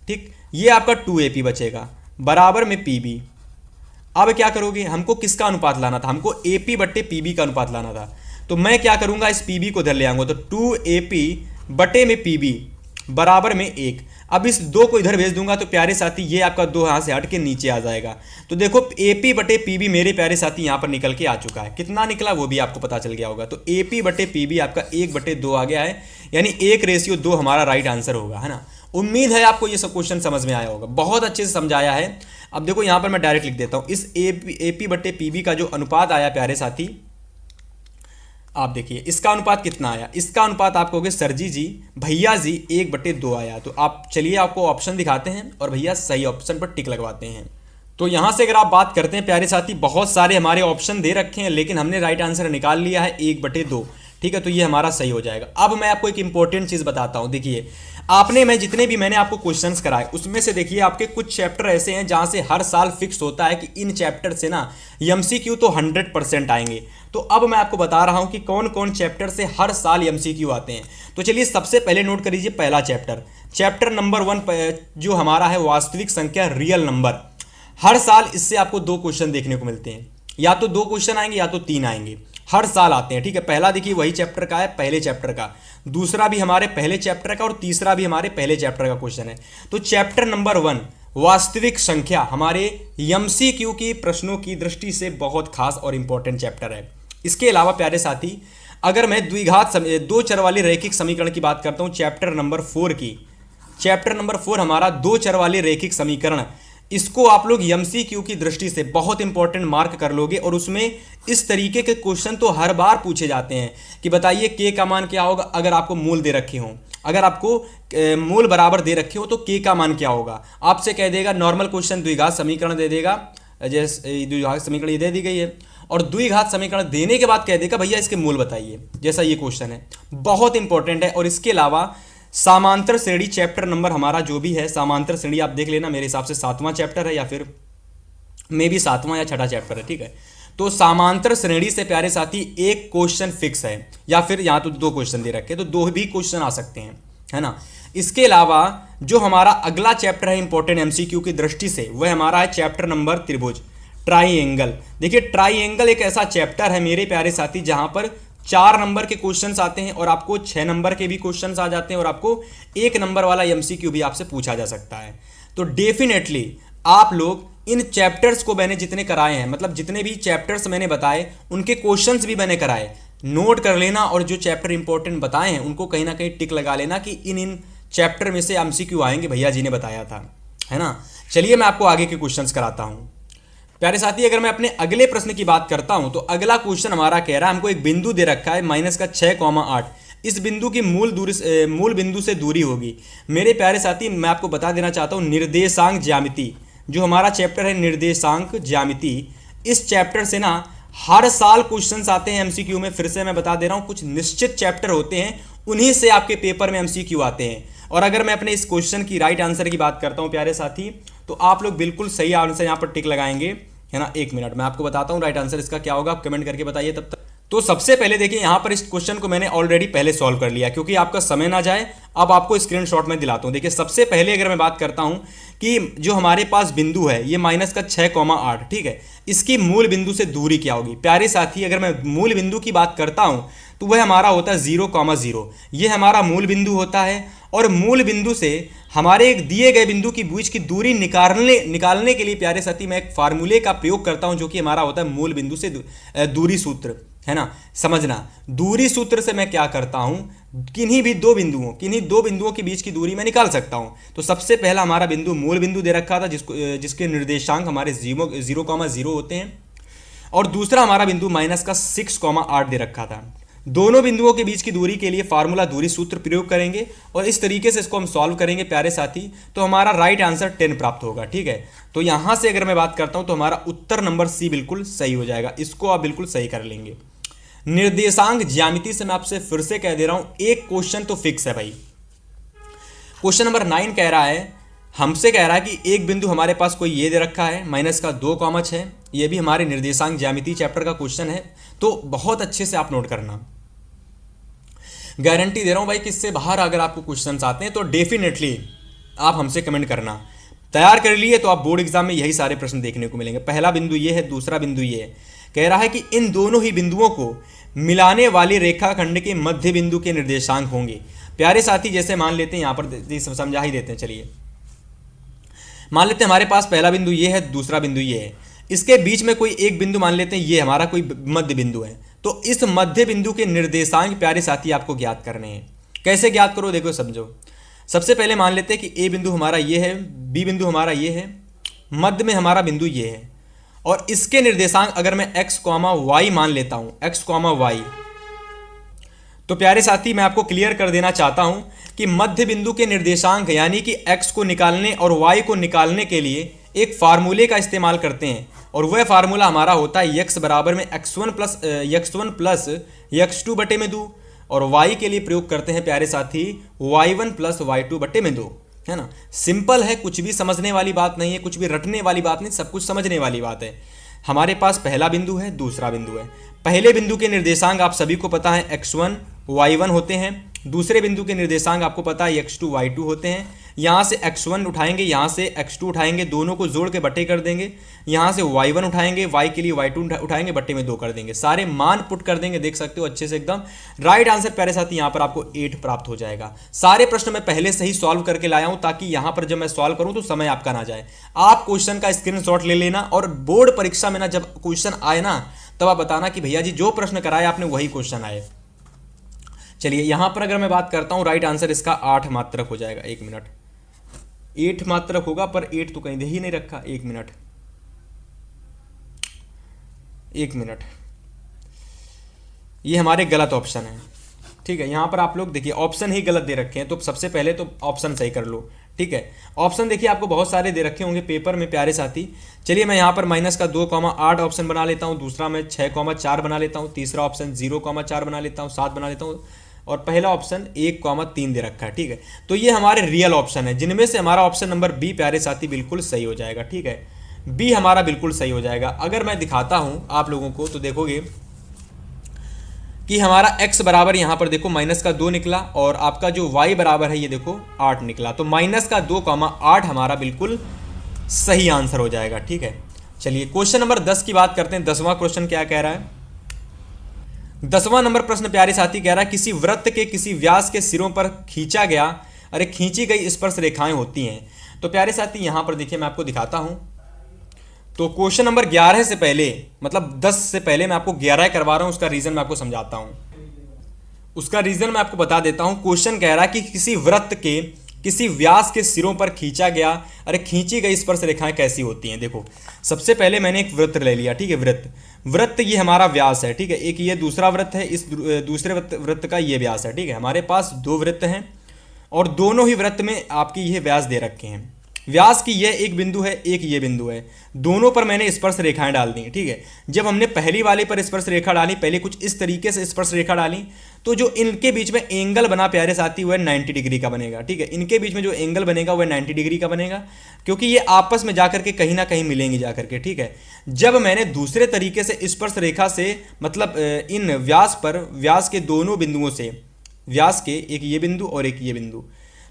ठीक। ये आपका 2AP बचेगा बराबर में PB। अब क्या करोगे, हमको किसका अनुपात लाना था, हमको AP बटे PB का अनुपात लाना था। तो मैं क्या करूंगा, इस PB को इधर ले आऊंगा, तो 2AP बटे में PB बराबर में 1। अब इस 2 को इधर भेज दूंगा तो प्यारे साथी ये आपका 2 यहां से हट के नीचे आ जाएगा। तो देखो AP बटे PB मेरे प्यारे साथी यहां पर निकल के आ चुका है। कितना निकला वो भी आपको पता चल गया होगा। तो AP बटे PB आपका 1/2 आ गया है, यानी 1:2 हमारा राइट आंसर होगा, है ना। उम्मीद है आपको ये सब क्वेश्चन समझ में आया होगा, बहुत अच्छे से समझाया है। अब देखो यहां पर मैं डायरेक्ट लिख देता हूं, इस AP बटे PB का जो अनुपात आया प्यारे साथी, आप देखिए इसका अनुपात कितना आया। इसका अनुपात आप कहोगे सर जी भैया जी 1/2 आया। तो आप चलिए आपको ऑप्शन दिखाते हैं और भैया सही ऑप्शन पर टिक लगवाते हैं। तो यहां से अगर आप बात करते हैं प्यारे साथी, बहुत सारे हमारे ऑप्शन दे रखे हैं लेकिन हमने राइट आंसर निकाल लिया है 1/2, ठीक है। तो ये हमारा सही हो जाएगा। अब मैं आपको एक इंपॉर्टेंट चीज बताता हूं। देखिए जितने भी मैंने आपको क्वेश्चंस कराए उसमें से देखिए आपके कुछ चैप्टर ऐसे हैं जहां से हर साल फिक्स होता है कि इन चैप्टर से ना MCQ तो 100% आएंगे। तो अब मैं आपको बता रहा हूं कि कौन कौन चैप्टर से हर साल MCQ आते हैं। तो चलिए सबसे पहले नोट कर लीजिए पहला चैप्टर नंबर 1 जो हमारा है वास्तविक संख्या रियल नंबर। हर साल इससे आपको 2 क्वेश्चन देखने को मिलते हैं, या तो 2 क्वेश्चन आएंगे या तो 3 आएंगे, हर साल आते हैं, ठीक है। पहला देखिए वही चैप्टर का है, पहले चैप्टर का, दूसरा भी हमारे पहले चैप्टर का और तीसरा भी हमारे पहले चैप्टर का क्वेश्चन है। तो चैप्टर नंबर 1 वास्तविक संख्या हमारे MCQ की प्रश्नों की दृष्टि से बहुत खास और इंपॉर्टेंट चैप्टर है। इसके अलावा प्यारे साथी अगर मैं द्विघात 2 चर वाले रैखिक समीकरण की बात करता हूं, चैप्टर नंबर 4 की, चैप्टर नंबर 4 हमारा 2 चर वाले रैखिक समीकरण, इसको आप लोग MCQ की दृष्टि से बहुत इंपॉर्टेंट मार्क कर लोगे। और उसमें इस तरीके के क्वेश्चन तो हर बार पूछे जाते हैं कि बताइए K का मान क्या होगा अगर आपको मूल दे रखे हों, अगर आपको मूल बराबर दे रखे हो तो K का मान क्या होगा। आपसे कह देगा नॉर्मल क्वेश्चन द्विघात समीकरण दे देगा, जैसे द्विघात समीकरण ये दे दी गई है, और द्विघात समीकरण देने के बाद कह देगा भैया इसके मूल बताइए, जैसा ये क्वेश्चन है, बहुत इंपॉर्टेंट है। और इसके अलावा समांतर श्रेणी चैप्टर नंबर हमारा जो भी है, समांतर श्रेणी आप देख लेना, मेरे हिसाब से 7वां चैप्टर है या फिर मे भी 7वां या 6ठा चैप्टर है, ठीक है। तो समांतर श्रेणी से प्यारे साथी एक क्वेश्चन फिक्स है, या फिर यहाँ तो 2 क्वेश्चन दे रखे, तो 2 भी क्वेश्चन आ सकते हैं, है ना। इसके अलावा जो हमारा अगला चैप्टर है इंपॉर्टेंट MCQ की दृष्टि से, वह हमारा है चैप्टर नंबर त्रिभुज, ट्राइएंगल। देखिए ट्राइएंगल एक ऐसा चैप्टर है मेरे प्यारे साथी जहां पर 4 नंबर के क्वेश्चंस आते हैं और आपको 6 नंबर के भी क्वेश्चंस आ जाते हैं, और आपको 1 नंबर वाला MCQ भी आपसे पूछा जा सकता है। तो डेफिनेटली आप लोग इन चैप्टर्स को मैंने जितने कराए हैं, मतलब जितने भी चैप्टर्स मैंने बताए उनके क्वेश्चंस भी मैंने कराए, नोट कर लेना। और जो चैप्टर इंपॉर्टेंट बताए हैं उनको कहीं ना कहीं टिक लगा लेना कि इन चैप्टर में से MCQ आएंगे, भैया जी ने बताया था, है ना। चलिए मैं आपको आगे के क्वेश्चंस कराता हूं प्यारे साथी। अगर मैं अपने अगले प्रश्न की बात करता हूं तो अगला क्वेश्चन हमारा कह रहा है, हमको एक बिंदु दे रखा है -6,8, इस बिंदु की मूल बिंदु से दूरी होगी। मेरे प्यारे साथी मैं आपको बता देना चाहता हूं निर्देशांक ज्यामिति, जो हमारा चैप्टर है निर्देशांक ज्यामिति, इस चैप्टर से ना हर साल क्वेश्चंस आते हैं MCQ में। फिर से मैं बता दे रहा हूं, कुछ निश्चित चैप्टर होते हैं उन्हीं से आपके पेपर में MCQ आते हैं। और अगर मैं अपने इस क्वेश्चन की राइट आंसर की बात करता हूं प्यारे साथी, तो आप लोग बिल्कुल सही आंसर यहाँ पर टिक लगाएंगे, है ना। 1 मिनट मैं आपको बताता हूँ राइट आंसर इसका क्या होगा, आप कमेंट करके बताइए तब तक। तो सबसे पहले देखिए यहाँ पर इस क्वेश्चन को मैंने ऑलरेडी पहले सॉल्व कर लिया, क्योंकि आपका समय ना जाए। अब आपको स्क्रीनशॉट में दिलाता हूँ। देखिए सबसे पहले अगर मैं बात करता हूँ कि जो हमारे पास बिंदु है ये माइनस का 6,8, ठीक है, इसकी मूल बिंदु से दूरी क्या होगी। प्यारे साथी अगर मैं मूल बिंदु की बात करता हूँ तो वह हमारा होता है 0,0। ये हमारा मूल बिंदु होता है, और मूल बिंदु से हमारे एक दिए गए बिंदु की बीच की दूरी निकालने के लिए प्यारे साथी मैं एक फार्मूले का प्रयोग करता हूं, जो कि हमारा होता है मूल बिंदु से दूरी सूत्र, है ना। समझना, दूरी सूत्र से मैं क्या करता हूं, किन्हीं दो बिंदुओं के बीच की दूरी मैं निकाल सकता हूं। तो सबसे पहला हमारा बिंदु मूल बिंदु दे रखा था, जिसके निर्देशांक हमारे 0,0 होते हैं, और दूसरा हमारा बिंदु माइनस का 6,8 दे रखा था। दोनों बिंदुओं के बीच की दूरी के लिए फार्मूला दूरी सूत्र प्रयोग करेंगे, और इस तरीके से इसको हम सॉल्व करेंगे प्यारे साथी, तो हमारा राइट आंसर 10 प्राप्त होगा, ठीक है। तो यहां से अगर मैं बात करता हूं तो हमारा उत्तर नंबर सी बिल्कुल सही हो जाएगा, इसको आप बिल्कुल सही कर लेंगे। निर्देशांक ज्यामिति से मैं आपसे फिर से कह दे रहा हूं, एक क्वेश्चन तो फिक्स है भाई। क्वेश्चन नंबर 9 कह रहा है, हमसे कह रहा है कि एक बिंदु हमारे पास कोई ये दे रखा है माइनस का 2,6, ये भी हमारे निर्देशांक ज्यामिति चैप्टर का क्वेश्चन है, तो बहुत अच्छे से आप नोट करना। गारंटी दे रहा हूं भाई कि इससे बाहर अगर आपको क्वेश्चंस आते हैं तो डेफिनेटली आप हमसे कमेंट करना। तैयार कर लिए तो आप बोर्ड एग्जाम में यही सारे प्रश्न देखने को मिलेंगे। पहला बिंदु ये है, दूसरा बिंदु ये है। कह रहा है कि इन दोनों ही बिंदुओं को मिलाने वाले रेखाखंड के मध्य बिंदु के निर्देशांक होंगे। प्यारे साथी जैसे मान लेते हैं, यहां पर समझा ही देते हैं, चलिए मान लेते हैं हमारे पास पहला बिंदु ये है, दूसरा बिंदु ये है, इसके बीच में कोई एक बिंदु मान लेते हैं ये हमारा कोई मध्य बिंदु है। तो इस मध्य बिंदु के निर्देशांक प्यारे साथी आपको ज्ञात करने हैं। कैसे ज्ञात करो, देखो समझो। सबसे पहले मान लेते हैं कि ए बिंदु हमारा ये है, बी बिंदु हमारा ये है, मध्य में हमारा बिंदु ये है, और इसके निर्देशांक अगर मैं x, y मान लेता हूं, x, y, तो प्यारे साथी मैं आपको क्लियर कर देना चाहता हूं कि मध्य बिंदु के निर्देशांक यानी कि x को निकालने और y को निकालने के लिए एक फार्मूले का इस्तेमाल करते हैं, और वह फार्मूला हमारा होता है x बराबर में x1 प्लस x2 बटे में 2, और y के लिए प्रयोग करते हैं प्यारे साथी y1 प्लस y2 बटे में 2, है ना। सिंपल है, कुछ भी समझने वाली बात नहीं है, कुछ भी रटने वाली बात नहीं, सब कुछ समझने वाली बात है। हमारे पास पहला बिंदु है, दूसरा बिंदु है। पहले बिंदु के निर्देशांक आप सभी को पता है x1 y1 होते हैं, दूसरे बिंदु के निर्देशांक आपको पता है x2 y2 होते हैं। यहाँ से x1 उठाएंगे, यहाँ से x2 उठाएंगे, दोनों को जोड़ के बट्टे कर देंगे, यहाँ से y1 उठाएंगे, y के लिए y2 उठाएंगे, बट्टे में 2 कर देंगे, सारे मान पुट कर देंगे, देख सकते हो अच्छे से एकदम। राइट आंसर प्यारे साथी यहाँ पर आपको 8 प्राप्त हो जाएगा। सारे प्रश्न मैं पहले से ही सॉल्व करके लाया हूँ, ताकि यहाँ पर जब मैं सॉल्व करूँ तो समय आपका ना जाए। आप क्वेश्चन का स्क्रीनशॉट ले लेना, और बोर्ड परीक्षा में ना जब क्वेश्चन आए ना तब आप बताना कि भैया जी जो प्रश्न कराया आपने वही क्वेश्चन आए। चलिए यहां पर अगर मैं बात करता हूं, राइट आंसर इसका 8 मात्रक हो जाएगा। 1 मिनट, 8 मात्रक होगा, पर 8 तो कहीं दे ही नहीं रखा। 1 मिनट, 1 मिनट, ये हमारे गलत ऑप्शन है, ठीक है। यहां पर आप लोग देखिए ऑप्शन ही गलत दे रखे हैं, तो सबसे पहले तो ऑप्शन सही कर लो, ठीक है। ऑप्शन देखिए आपको बहुत सारे दे रखे होंगे पेपर में प्यारे साथी। चलिए मैं यहाँ पर माइनस का 2,8 ऑप्शन बना लेता हूँ, दूसरा मैं 6,4 बना लेता हूँ, तीसरा ऑप्शन 0,4 बना लेता हूँ, 7 बना लेता हूँ, और पहला ऑप्शन 1,3 दे रखा है, ठीक है। तो ये हमारे रियल ऑप्शन है, जिनमें से हमारा ऑप्शन नंबर बी प्यारे साथी बिल्कुल सही हो जाएगा, ठीक है। बी हमारा बिल्कुल सही हो जाएगा। अगर मैं दिखाता हूँ आप लोगों को तो देखोगे कि हमारा x बराबर यहाँ पर देखो माइनस का 2 निकला, और आपका जो y बराबर है ये देखो 8 निकला, तो माइनस का 2,8 हमारा बिल्कुल सही आंसर हो जाएगा, ठीक है। चलिए क्वेश्चन नंबर 10 की बात करते हैं। 10वां क्वेश्चन क्या कह रहा है। 10वां नंबर प्रश्न प्यारे साथी कह रहा है, किसी वृत्त के किसी व्यास के सिरों पर खींची गई स्पर्श रेखाएं होती हैं। तो प्यारे साथी यहाँ पर देखिए मैं आपको दिखाता हूँ। तो क्वेश्चन नंबर 11 से पहले, मतलब 10 से पहले मैं आपको 11 करवा रहा हूं, उसका रीजन मैं आपको समझाता हूं, उसका रीजन मैं आपको बता देता हूं। क्वेश्चन कह रहा है कि किसी वृत्त के किसी व्यास के सिरों पर खींची गई स्पर्श रेखाएं कैसी होती हैं। देखो सबसे पहले मैंने एक वृत्त ले लिया, ठीक है। वृत्त ये हमारा व्यास है, ठीक है। एक ये दूसरा वृत्त है, इस दूसरे वृत्त का ये व्यास है, ठीक है। हमारे पास 2 वृत्त हैं, और दोनों ही वृत्त में आपकी ये व्यास दे रखे हैं। व्यास की यह एक बिंदु है, एक ये बिंदु है, दोनों पर मैंने स्पर्श रेखाएं डाल दी, ठीक है। जब हमने पहली वाले पर स्पर्श रेखा डाली, पहले कुछ इस तरीके से स्पर्श रेखा डाली, तो जो इनके बीच में एंगल बना प्यारे साथी वह 90 डिग्री का बनेगा, ठीक है। इनके बीच में जो एंगल बनेगा वह 90 डिग्री का बनेगा, क्योंकि ये आपस में जाकर के कहीं ना कहीं मिलेंगे जाकर के, ठीक है। जब मैंने दूसरे तरीके से स्पर्श रेखा से मतलब इन व्यास पर, व्यास के दोनों बिंदुओं से, व्यास के एक ये बिंदु और एक ये बिंदु,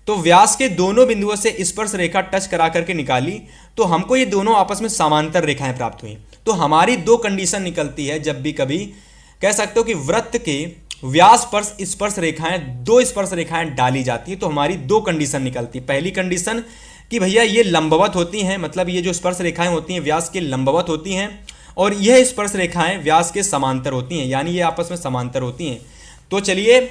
तो व्यास के दोनों बिंदुओं से स्पर्श रेखा टच करा करके निकाली, तो हमको ये दोनों आपस में समांतर रेखाएं प्राप्त हुई। तो हमारी दो कंडीशन निकलती है जब भी कभी कह सकते हो कि वृत्त के व्यास पर स्पर्श रेखाएं, दो स्पर्श रेखाएं डाली जाती है, तो हमारी दो कंडीशन निकलती है। पहली कंडीशन कि भैया ये लंबवत होती हैं, मतलब ये जो स्पर्श रेखाएं होती हैं व्यास के लंबवत होती हैं, और यह स्पर्श रेखाएं व्यास के समांतर होती हैं, यानी ये आपस में समांतर होती हैं। तो चलिए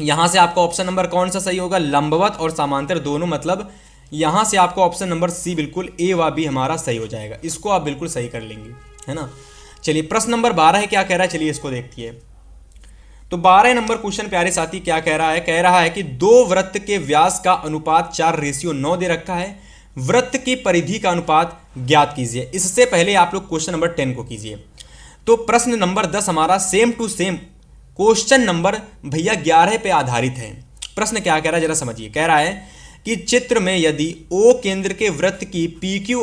यहां से आपका ऑप्शन नंबर कौन सा सही होगा, लंबवत और समांतर दोनों, मतलब यहां से आपका ऑप्शन नंबर सी बिल्कुल ए व बी हमारा सही हो जाएगा। इसको आप बिल्कुल सही कर लेंगे, है ना। चलिए प्रश्न नंबर 12 है, क्या कह रहा है, चलिए इसको देखिए। तो 12 नंबर क्वेश्चन प्यारे साथी क्या कह रहा है, कह रहा है कि दो वृत्त के व्यास का अनुपात 4:9 दे रखा है, वृत्त की परिधि का अनुपात ज्ञात कीजिए। इससे पहले आप लोग क्वेश्चन नंबर 10 को कीजिए। तो प्रश्न नंबर 10 हमारा same to same question number भैया 11 पे आधारित है। प्रश्न क्या कह रहा है जरा समझिए, कह रहा है कि चित्र में यदि ओ केंद्र के वृत्त की PQ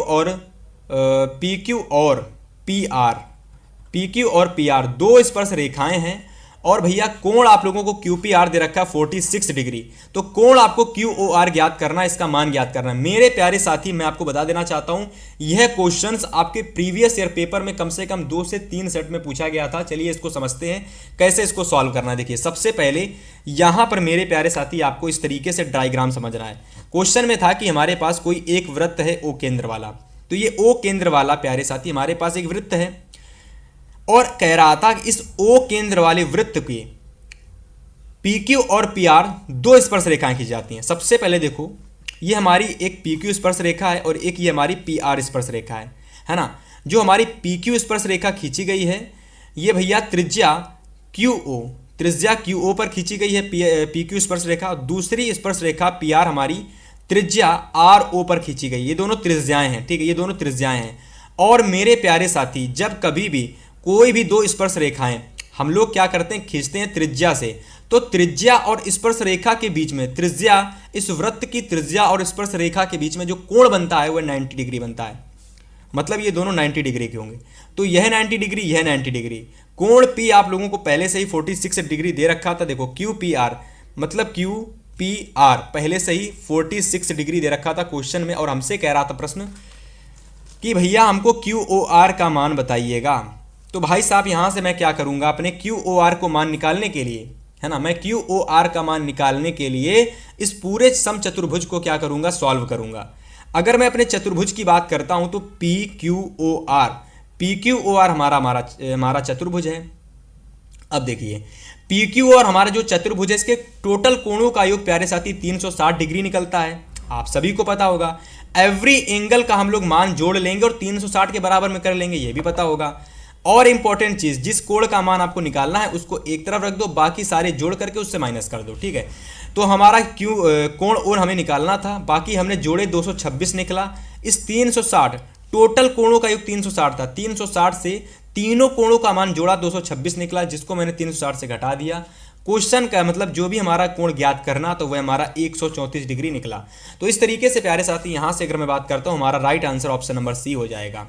और PR दो स्पर्श रेखाएं हैं, और भैया कोण आप लोगों को QPR दे रखा है 46 डिग्री, तो कोण आपको QOR ज्ञात करना है, इसका मान ज्ञात करना है। मेरे प्यारे साथी मैं आपको बता देना चाहता हूं, यह क्वेश्चंस आपके प्रीवियस ईयर पेपर में कम से कम 2 से 3 सेट में पूछा गया था। चलिए इसको समझते हैं कैसे इसको सॉल्व करना है। देखिए सबसे पहले यहां पर मेरे प्यारे साथी आपको इस तरीके से डायग्राम समझना है। क्वेश्चन में था कि हमारे पास कोई एक वृत्त है O केंद्र वाला, तो ये O केंद्र वाला प्यारे साथी हमारे पास एक वृत्त है, और कह रहा था कि इस O केंद्र वाले वृत्त के PQ और PR दो स्पर्श रेखाएं खींची जाती हैं। सबसे पहले देखो ये हमारी एक PQ स्पर्श रेखा है और एक ये हमारी PR स्पर्श रेखा है ना। जो हमारी PQ स्पर्श रेखा खींची गई है ये भैया त्रिज्या QO पर खींची गई है PQ स्पर्श रेखा। दूसरी स्पर्श रेखा PR हमारी त्रिज्या RO पर खींची गई। ये दोनों त्रिज्याएं हैं, ठीक है, ये दोनों त्रिज्याएं हैं। और मेरे प्यारे साथी जब कभी भी कोई भी दो स्पर्श रेखाएं हम लोग क्या करते हैं, खींचते हैं त्रिज्या से, तो त्रिज्या और स्पर्श रेखा के बीच में, त्रिज्या इस वृत्त की त्रिज्या और स्पर्श रेखा के बीच में जो कोण बनता है वह 90 डिग्री बनता है। मतलब ये दोनों 90 डिग्री के होंगे, तो यह 90 डिग्री, यह 90 डिग्री। कोण P आप लोगों को पहले से ही 46 डिग्री दे रखा था। देखो QPR मतलब QPR पहले से ही 46 डिग्री दे रखा था क्वेश्चन में, और हमसे कह रहा था प्रश्न कि भैया हमको QOR का मान बताइएगा। तो भाई साहब यहां से मैं क्या करूंगा, अपने QOR को मान निकालने के लिए, है ना, मैं QOR का मान निकालने के लिए इस पूरे समचतुर्भुज को क्या करूंगा, सॉल्व करूंगा। अगर मैं अपने चतुर्भुज की बात करता हूं तो PQOR हमारा चतुर्भुज है। अब देखिए PQOR हमारा जो चतुर्भुज है इसके टोटल कोणों का योग प्यारे साथी 360 डिग्री निकलता है, आप सभी को पता होगा। एवरी एंगल का हम लोग मान जोड़ लेंगे और 360 के बराबर में कर लेंगे, ये भी पता होगा। और इंपॉर्टेंट चीज, जिस कोण का मान आपको निकालना है उसको एक तरफ रख दो, बाकी सारे जोड़ करके उससे माइनस कर दो, ठीक है। तो हमारा कोण और हमें निकालना था, बाकी हमने जोड़े 226 निकला। इस 360 टोटल कोणों का योग 360 था, 360 से तीनों कोणों का मान जोड़ा 226 निकला, जिसको मैंने 360 से घटा दिया। क्वेश्चन का मतलब जो भी हमारा कोण ज्ञात करना तो वह हमारा 134 डिग्री निकला। तो इस तरीके से प्यारे साथी यहां से अगर मैं बात करता हूं हमारा right answer option number C हो जाएगा,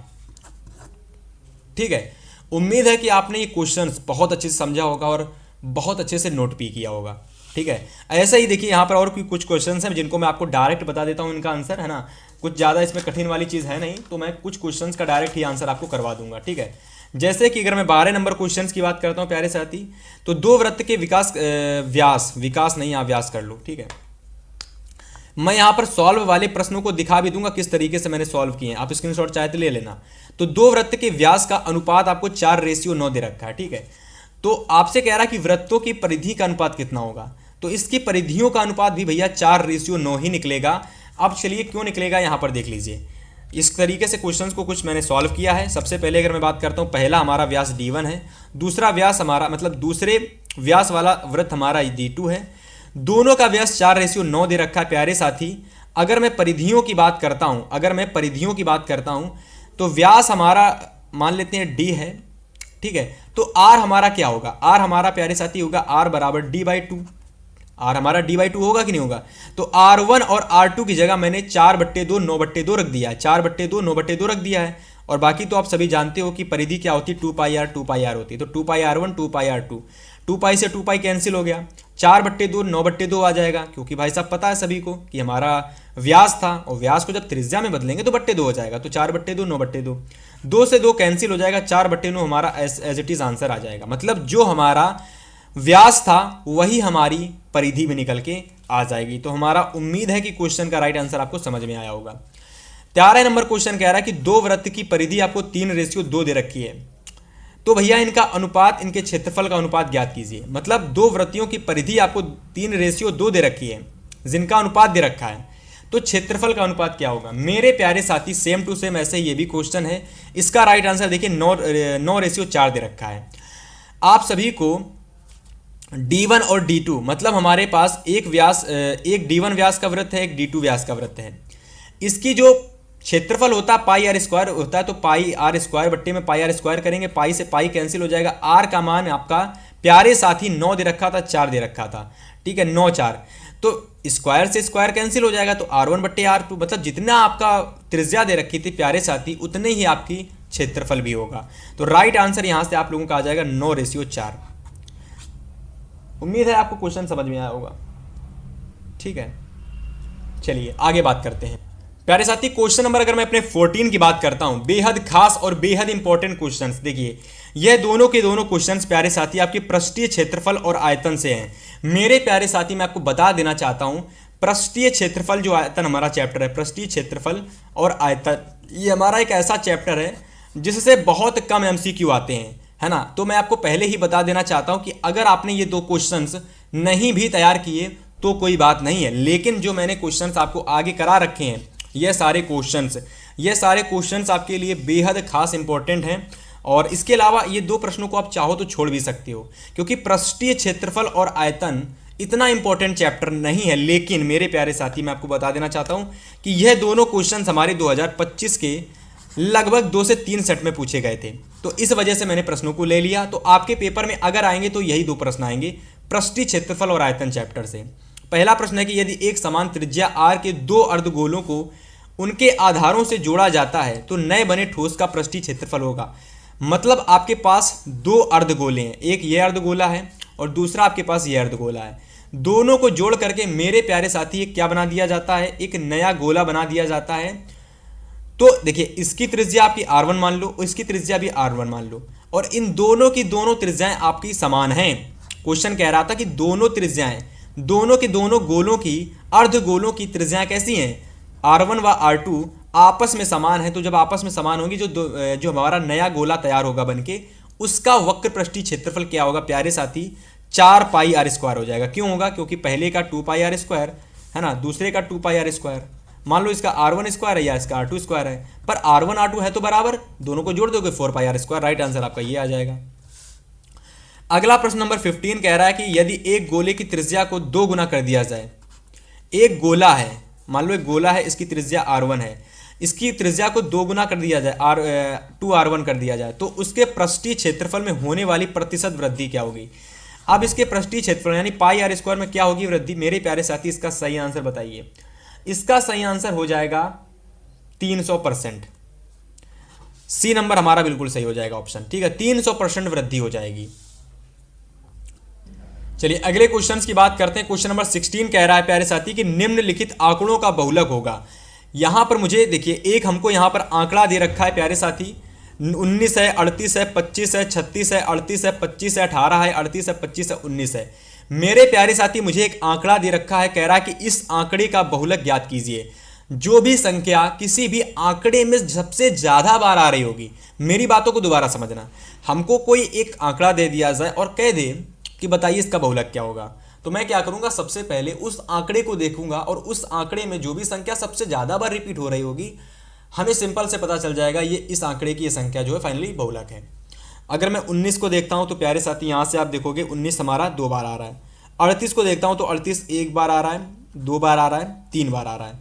ठीक है। उम्मीद है कि आपने ये क्वेश्चंस बहुत अच्छे से समझा होगा और बहुत अच्छे से नोट भी किया होगा, ठीक है। ऐसा ही देखिए यहाँ पर और कुछ क्वेश्चंस हैं जिनको मैं आपको डायरेक्ट बता देता हूँ इनका आंसर, है ना। कुछ ज़्यादा इसमें कठिन वाली चीज़ है नहीं, तो मैं कुछ क्वेश्चंस का डायरेक्ट ही आंसर आपको करवा दूंगा, ठीक है। जैसे कि अगर मैं 12 नंबर क्वेश्चंस की बात करता हूँ प्यारे साथी, तो दो वृत्त के व्यास कर लो, ठीक है। मैं यहाँ पर सॉल्व वाले प्रश्नों को दिखा भी दूंगा किस तरीके से मैंने सॉल्व किए हैं, आप स्क्रीनशॉट चाहे तो ले लेना। तो दो वृत्त के व्यास का अनुपात आपको 4:9 दे रखा है, ठीक है। तो आपसे कह रहा है कि वृत्तों की परिधि का अनुपात कितना होगा, तो इसकी परिधियों का अनुपात भी भैया 4:9 ही निकलेगा। अब चलिए क्यों निकलेगा यहाँ पर देख लीजिए। इस तरीके से क्वेश्चंस को कुछ मैंने सॉल्व किया है। सबसे पहले अगर मैं बात करता हूँ, पहला हमारा व्यास D1 है, दूसरा व्यास हमारा मतलब दूसरे व्यास वाला वृत्त हमारा D2 है। दोनों का व्यास 4:9 दे रखा है प्यारे साथी। अगर मैं परिधियों की बात करता हूं तो व्यास हमारा मान लेते हैं d है, ठीक है। तो r हमारा क्या होगा, r हमारा प्यारे साथी होगा r बराबर d/2। r हमारा d/2 होगा कि नहीं होगा। तो r1 और r2 की जगह मैंने 4/2 9/2 रख दिया है, 4/2 9/2 रख दिया है। और बाकी तो आप सभी जानते हो कि परिधि क्या होती है, 2πr होती है। तो 2πr1 2πr2, 2π से 2π कैंसिल हो गया, 4/2 9/2 आ जाएगा, क्योंकि भाई साहब पता है सभी को कि हमारा व्यास था और व्यास को जब त्रिज्या में बदलेंगे तो 2/2 हो जाएगा। तो 4/2 9/2, 2 से 2 कैंसिल हो जाएगा, 4/9 हमारा एज इट इज आंसर आ जाएगा। मतलब जो हमारा व्यास था वही हमारी परिधि में निकल के आ जाएगी। तो हमारा उम्मीद है कि क्वेश्चन का राइट आंसर आपको समझ में आया होगा। 13 नंबर क्वेश्चन कह रहा है कि दो वृत्त की परिधि आपको 3:2 दे रखी है, तो भैया इनका अनुपात, इनके क्षेत्रफल का अनुपात ज्ञात कीजिए। मतलब दो वृत्तियों की परिधि आपको 3:2 दे रखी है, जिनका अनुपात दे रखा है, तो क्षेत्रफल का अनुपात क्या होगा। मेरे प्यारे साथी सेम टू सेम ऐसे ये भी क्वेश्चन है। इसका राइट आंसर देखिए 9:4 दे रखा है। आप सभी को D1 और D2, मतलब हमारे पास एक D1 व्यास का वृत्त है, एक D2 व्यास का वृत्त है। इसकी जो क्षेत्रफल होता है पाई आर स्क्वायर होता है, तो पाई आर स्क्वायर बट्टे में पाई आर स्क्वायर करेंगे, पाई से पाई कैंसिल हो जाएगा। आर का मान आपका प्यारे साथी 9 दे रखा था, 4 दे रखा था, ठीक है, 9 4, तो स्क्वायर से स्क्वायर कैंसिल हो जाएगा। तो R1/R2, मतलब जितना आपका त्रिज्या दे रखी थी प्यारे साथी उतने ही आपकी क्षेत्रफल भी होगा। तो राइट आंसर यहां से आप लोगों का आ जाएगा 9:4। उम्मीद है आपको क्वेश्चन समझ में आया होगा, ठीक है। चलिए आगे बात करते हैं प्यारे साथी। क्वेश्चन नंबर अगर मैं अपने 14 की बात करता हूं, बेहद खास और बेहद इंपॉर्टेंट क्वेश्चंस। देखिए यह दोनों के दोनों क्वेश्चंस प्यारे साथी आपके पृष्ठीय क्षेत्रफल और आयतन से हैं। मेरे प्यारे साथी मैं आपको बता देना चाहता हूं, पृष्ठीय क्षेत्रफल जो आयतन हमारा चैप्टर है, पृष्ठीय क्षेत्रफल और आयतन, ये हमारा एक ऐसा चैप्टर है जिससे बहुत कम MCQ आते हैं, है ना। तो मैं आपको पहले ही बता देना चाहता हूं कि अगर आपने ये 2 क्वेश्चंस नहीं भी तैयार किए तो कोई बात नहीं है, लेकिन जो मैंने क्वेश्चंस आपको आगे करा रखे हैं ये सारे क्वेश्चंस आपके लिए बेहद खास इंपॉर्टेंट हैं। और इसके अलावा ये 2 प्रश्नों को आप चाहो तो छोड़ भी सकते हो, क्योंकि पृष्ठीय क्षेत्रफल और आयतन इतना इंपॉर्टेंट चैप्टर नहीं है। लेकिन मेरे प्यारे साथी मैं आपको बता देना चाहता हूं कि यह दोनों क्वेश्चंस हमारे 2025 के लगभग 2 से 3 सेट में पूछे गए थे, तो इस वजह से मैंने प्रश्नों को ले लिया। तो आपके पेपर में अगर आएंगे तो यही 2 प्रश्न आएंगे पृष्ठीय क्षेत्रफल और आयतन चैप्टर से। पहला प्रश्न है कि यदि एक समान त्रिज्या r के 2 अर्धगोलों को उनके आधारों से जोड़ा जाता है तो नए बने ठोस का पृष्ठीय क्षेत्रफल होगा। मतलब आपके पास 2 अर्धगोले हैं, एक ये अर्धगोला है और दूसरा आपके पास ये अर्धगोला है। दोनों को जोड़ करके मेरे प्यारे साथी क्या बना दिया जाता है, एक नया गोला बना दिया जाता है। तो देखिए इसकी त्रिज्या आपकी r1 मान लो, इसकी त्रिज्या भी r1 मान लो, और इन दोनों की दोनों त्रिज्याएं आपकी समान हैं। क्वेश्चन कह रहा था कि दोनों त्रिज्याएं, दोनों के दोनों गोलों की, अर्धगोलों की त्रिज्याएं कैसी हैं, R1 व R2 आपस में समान है। तो जब आपस में समान होंगी, जो हमारा नया गोला तैयार होगा बनके, उसका वक्र पृष्ठीय क्षेत्रफल क्या होगा प्यारे साथी, 4πr² हो जाएगा। क्यों होगा, क्योंकि पहले का 2πr² है ना, दूसरे का 2πr²। मान लो इसका R1² है या इसका R2² है, पर R1 R2 है तो बराबर, दोनों को जोड़ दोगे 4πr²। राइट आंसर आपका ये आ जाएगा। अगला प्रश्न नंबर 15 कह रहा है कि यदि एक गोले की त्रिज्या को 2 गुना कर दिया जाए, एक गोला है, मान लो एक गोला है, इसकी त्रिज्या R1 है, इसकी त्रिज्या को 2 गुना कर दिया जाए, 2r1 कर दिया जाए, तो उसके पृष्ठीय क्षेत्रफल में होने वाली प्रतिशत वृद्धि क्या होगी। अब इसके पृष्ठीय क्षेत्रफल यानी πr² में क्या होगी वृद्धि, मेरे प्यारे साथी इसका सही आंसर बताइए। इसका सही आंसर हो जाएगा 300%। सी नंबर हमारा बिल्कुल सही हो जाएगा ऑप्शन, ठीक है, 300% वृद्धि हो जाएगी। चलिए अगले क्वेश्चंस की बात करते हैं। क्वेश्चन नंबर 16 कह रहा है प्यारे साथी कि निम्नलिखित आंकड़ों का बहुलक होगा। यहां पर मुझे देखिए एक हमको यहां पर आंकड़ा दे रखा है प्यारे साथी, 19 है, 38 है, 25 है, 36 है, 38 है, 25 है, 18 है, 38 है, 25 है, 19 है। मेरे प्यारे साथी मुझे एक आंकड़ा दे रखा है, कह रहा है कि इस आंकड़े का बहुलक ज्ञात कीजिए। जो भी संख्या किसी भी आंकड़े में सबसे ज्यादा बार आ रही होगी, मेरी बातों को दोबारा समझना, हमको कोई एक आंकड़ा दे दिया जाए और कह दे कि बताइए इसका बहुलक क्या होगा, तो मैं क्या करूंगा, सबसे पहले उस आंकड़े को देखूंगा और उस आंकड़े में जो भी संख्या सबसे ज्यादा बार रिपीट हो रही होगी, हमें सिंपल से पता चल जाएगा ये इस आंकड़े की ये संख्या जो है फाइनली बहुलक है। अगर मैं 19 को देखता हूं तो प्यारे साथी यहां से आप देखोगे 19 हमारा 2 बार आ रहा है। 38 को देखता हूं तो 38 1 बार आ रहा है, 2 बार आ रहा है, 3 बार आ रहा है।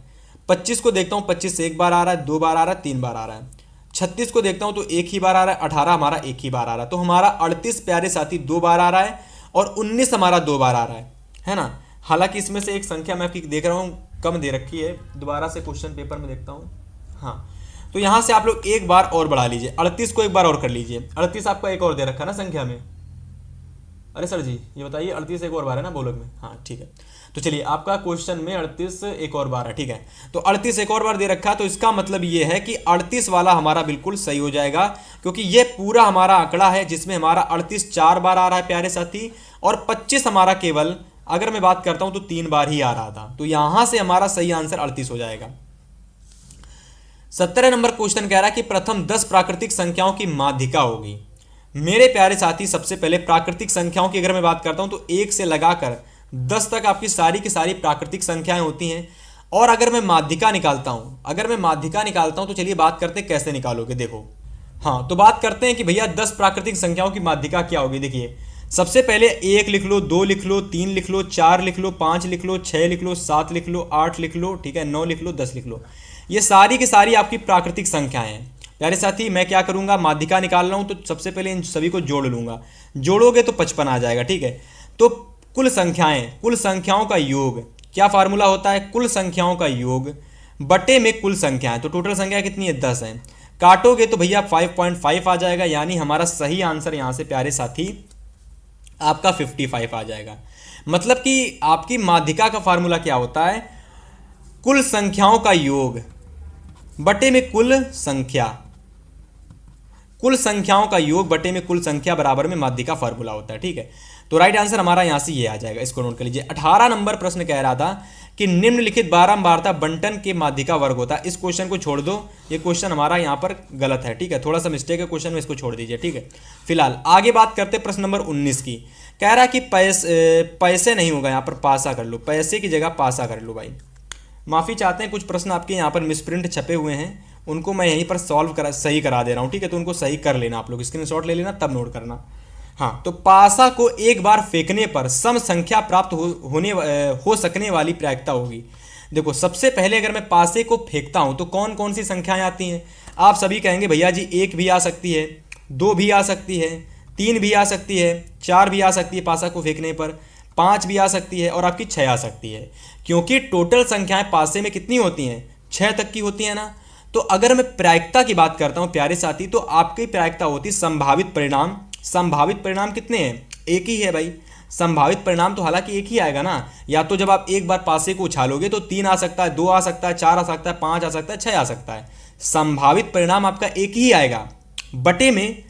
25 को देखता हूँ, 25 से एक बार आ रहा है, 2 बार आ रहा है, 3 बार आ रहा है। 36 को देखता हूँ तो एक ही बार आ रहा है, 18 हमारा एक ही बार आ रहा है। तो हमारा 38 प्यारे साथी 2 बार आ रहा है और 19 हमारा 2 बार आ रहा है ना। हालांकि इसमें से एक संख्या मैं आपकी देख रहा हूँ कम दे रखी है, दोबारा से क्वेश्चन पेपर में देखता हूँ। हाँ, तो यहाँ से आप लोग एक बार और बढ़ा लीजिए, 38 को एक बार और कर लीजिए। 38 आपका एक और दे रखा है ना संख्या में। अरे सर जी ये बताइए, 38 एक और बार है ना बोलोग में? हाँ ठीक है, तो चलिए आपका क्वेश्चन में 38 एक और बार है, ठीक है। तो 38 एक और बार दे रखा है, तो इसका मतलब ये है कि 38 वाला हमारा बिल्कुल सही हो जाएगा, क्योंकि ये पूरा हमारा आंकड़ा है जिसमें हमारा 38 4 बार आ रहा है प्यारे साथी, और 25 हमारा केवल, अगर मैं बात करता हूं तो 3 बार ही आ रहा था। तो यहां से हमारा सही आंसर 38 हो जाएगा। 17 नंबर क्वेश्चन कह रहा है कि प्रथम 10 प्राकृतिक संख्याओं की माध्यिका होगी। मेरे प्यारे साथी, सबसे पहले प्राकृतिक संख्याओं की अगर मैं बात करता हूं तो 1 से लगाकर 10 तक आपकी सारी की सारी प्राकृतिक संख्याएं होती हैं। और अगर मैं माध्यिका निकालता हूं तो चलिए बात करते हैं कैसे निकालोगे। देखो, हाँ तो बात करते हैं कि भैया 10 प्राकृतिक संख्याओं की माध्यिका क्या होगी। देखिए, सबसे पहले 1 लिख लो, 2 लिख लो, 3 लिख लो, 4 लिख लो, 5 लिख लो, 6 लिख लो, 7 लिख लो, 8 लिख लो, ठीक है, 9 लिख लो, 10 लिख लो। ये सारी की सारी आपकी प्राकृतिक संख्याएं हैं। प्यारे साथी, मैं क्या करूंगा, माध्यिका निकाल रहा हूं तो सबसे पहले इन सभी को जोड़ लूंगा। जोड़ोगे तो 55 आ जाएगा, ठीक है। तो कुल संख्याओं का योग, क्या फार्मूला होता है, कुल संख्याओं का योग बटे में कुल संख्याएं। तो टोटल संख्या कितनी है, 10 है। काटोगे तो भैया 5.5 आ जाएगा, यानी हमारा सही आंसर यहां से प्यारे साथी आपका 55 आ जाएगा। मतलब कि आपकी माध्यिका का फार्मूला क्या होता है, कुल संख्याओं का योग बटे में कुल संख्याओं का योग बटे में कुल संख्या बराबर में माध्यिका फार्मूला होता है, ठीक है। तो राइट आंसर हमारा यहां से ये आ जाएगा, इसको नोट कर लीजिए। 18 नंबर प्रश्न कह रहा था कि निम्नलिखित बारंबारता बंटन के माध्यिका वर्ग होता है। इस क्वेश्चन को छोड़ दो, ये क्वेश्चन हमारा यहां पर गलत है, ठीक है, थोड़ा सा मिस्टेक है क्वेश्चन में, इसको छोड़ दीजिए, ठीक है। फिलहाल आगे बात करते हैं प्रश्न नंबर 19 की। कह रहा है कि पैसे नहीं होगा, यहाँ पर पासा कर लो, पैसे की जगह पासा कर लो भाई। माफ़ी चाहते हैं, कुछ प्रश्न आपके यहाँ पर मिसप्रिंट छपे हुए हैं, उनको मैं यहीं पर सही करा दे रहा हूँ, ठीक है। तो उनको सही कर लेना, आप लोग स्क्रीनशॉट ले लेना तब नोट करना। हाँ, तो पासा को एक बार फेंकने पर सम संख्या प्राप्त हो सकने वाली प्रायिकता होगी। देखो, सबसे पहले अगर मैं पासे को फेंकता हूँ तो कौन कौन सी संख्याएं आती हैं। आप सभी कहेंगे भैया जी 1 भी आ सकती है, 2 भी आ सकती है, 3 भी आ सकती है, 4 भी आ सकती है पासा को फेंकने पर, 5 भी आ सकती है और आपकी 6 आ सकती है। क्योंकि टोटल संख्याएं पासे में कितनी होती हैं, 6 तक की होती है ना। तो अगर मैं प्रायिकता की बात करता हूं प्यारे साथी, तो आपकी प्रायिकता होती संभावित परिणाम। संभावित परिणाम कितने हैं, एक ही है भाई। संभावित परिणाम तो हालांकि एक ही आएगा ना, या तो जब आप एक बार पासे को उछालोगे तो 3 आ सकता है, 2 आ सकता है, 4 आ सकता है, 5 आ सकता है, 6 आ सकता है। संभावित परिणाम आपका एक ही आएगा, बटे में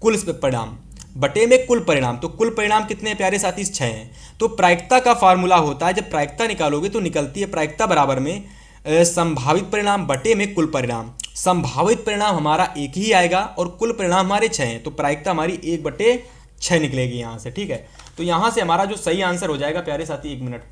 कुल परिणाम, बटे में कुल परिणाम। तो कुल परिणाम कितने हैं प्यारे साथी, 6 हैं। तो प्रायिकता का फार्मूला होता है, जब प्रायिकता निकालोगे तो निकलती है प्रायिकता बराबर में संभावित परिणाम बटे में कुल परिणाम। संभावित परिणाम हमारा एक ही आएगा और कुल परिणाम हमारे 6 हैं, तो प्रायिकता हमारी 1/6 निकलेगी यहाँ से, ठीक है। तो यहाँ से हमारा जो सही आंसर हो जाएगा प्यारे साथी, 1 मिनट,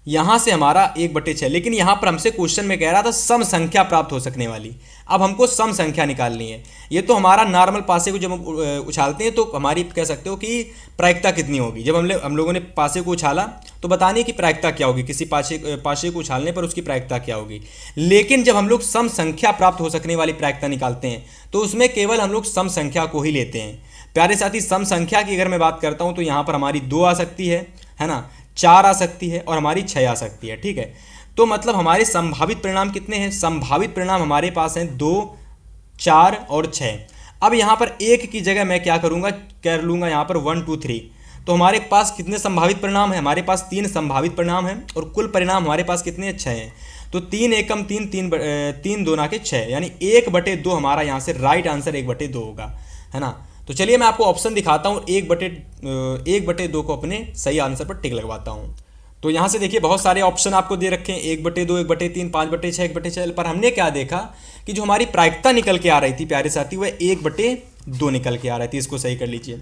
यहाँ से हमारा 1/6। लेकिन यहाँ पर हमसे क्वेश्चन में कह रहा था सम संख्या प्राप्त हो सकने वाली। अब हमको सम संख्या निकालनी है। ये तो हमारा नॉर्मल पासे को जब हम उछालते हैं तो हमारी कह सकते हो कि प्रायिकता कितनी होगी। जब हम लोगों ने पासे को उछाला तो बताने की प्रायिकता क्या होगी, किसी पासे को उछालने पर उसकी प्रायिकता क्या होगी। लेकिन जब हम लोग सम संख्या प्राप्त हो सकने वाली प्रायिकता निकालते हैं तो उसमें केवल हम लोग सम संख्या को ही लेते हैं। प्यारे साथी, सम संख्या की अगर मैं बात करता हूँ तो यहाँ पर हमारी 2 आ सकती है ना, 4 आ सकती है और हमारी 6 आ सकती है, ठीक है। तो मतलब हमारे संभावित परिणाम कितने हैं, संभावित परिणाम हमारे पास हैं 2, 4 और 6। अब यहाँ पर 1 की जगह मैं क्या करूँगा, कर लूँगा यहाँ पर 1, 2, 3। तो हमारे पास कितने संभावित परिणाम हैं, हमारे पास 3 संभावित परिणाम हैं और कुल परिणाम हमारे पास कितने हैं, 6 हैं। तो 3 एकम 3, 3 2 के 6, यानी 1/2 हमारा यहाँ से राइट आंसर 1/2 होगा, है ना। तो चलिए मैं आपको ऑप्शन दिखाता हूँ, 1/2 को अपने सही आंसर पर टिक लगवाता हूँ। तो यहाँ से देखिए बहुत सारे ऑप्शन आपको दे रखे हैं, 1/2, 1/3, 5/6, 1/6। पर हमने क्या देखा कि जो हमारी प्रायिकता निकल के आ रही थी प्यारे साथी, वह 1/2 निकल के आ रही थी। इसको सही कर लीजिए,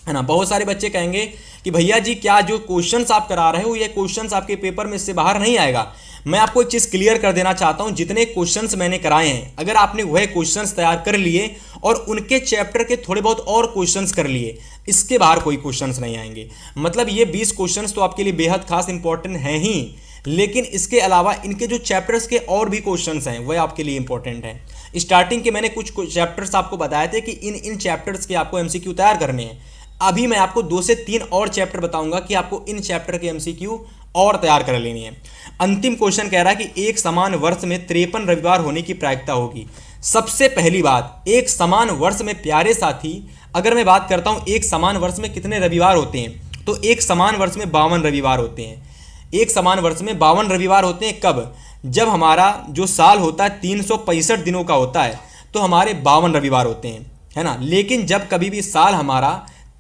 है ना। बहुत सारे बच्चे कहेंगे कि भैया जी क्या जो क्वेश्चंस आप करा रहे हो ये क्वेश्चंस आपके पेपर में इससे बाहर नहीं आएगा। मैं आपको एक चीज़ क्लियर कर देना चाहता हूं, जितने क्वेश्चंस मैंने कराए हैं, अगर आपने वह क्वेश्चंस तैयार कर लिए और उनके चैप्टर के थोड़े बहुत और क्वेश्चंस कर लिए, इसके बाहर कोई क्वेश्चंस नहीं आएंगे। मतलब ये 20 क्वेश्चंस तो आपके लिए बेहद खास इंपॉर्टेंट हैं ही, लेकिन इसके अलावा इनके जो चैप्टर्स के और भी क्वेश्चंस हैं वह आपके लिए इंपॉर्टेंट हैं। स्टार्टिंग के मैंने कुछ चैप्टर्स आपको बताए थे कि इन चैप्टर्स के आपको एमसीक्यू तैयार करने हैं। अभी मैं आपको 2 से 3 और चैप्टर बताऊंगा कि आपको इन चैप्टर के एमसीक्यू और तैयार कर लेनी है। अंतिम क्वेश्चन कह रहा है कि एक समान वर्ष में 53 रविवार होने की प्रायिकता होगी। सबसे पहली बात, एक समान वर्ष में प्यारे साथी, अगर मैं बात करता हूं एक समान वर्ष में कितने रविवार होते हैं, तो एक समान वर्ष में 52 रविवार होते हैं। एक समान वर्ष में 52 रविवार होते हैं। कब? जब हमारा जो साल होता है 365 दिनों का होता है तो हमारे 52 रविवार होते हैं, है ना। लेकिन जब कभी भी साल हमारा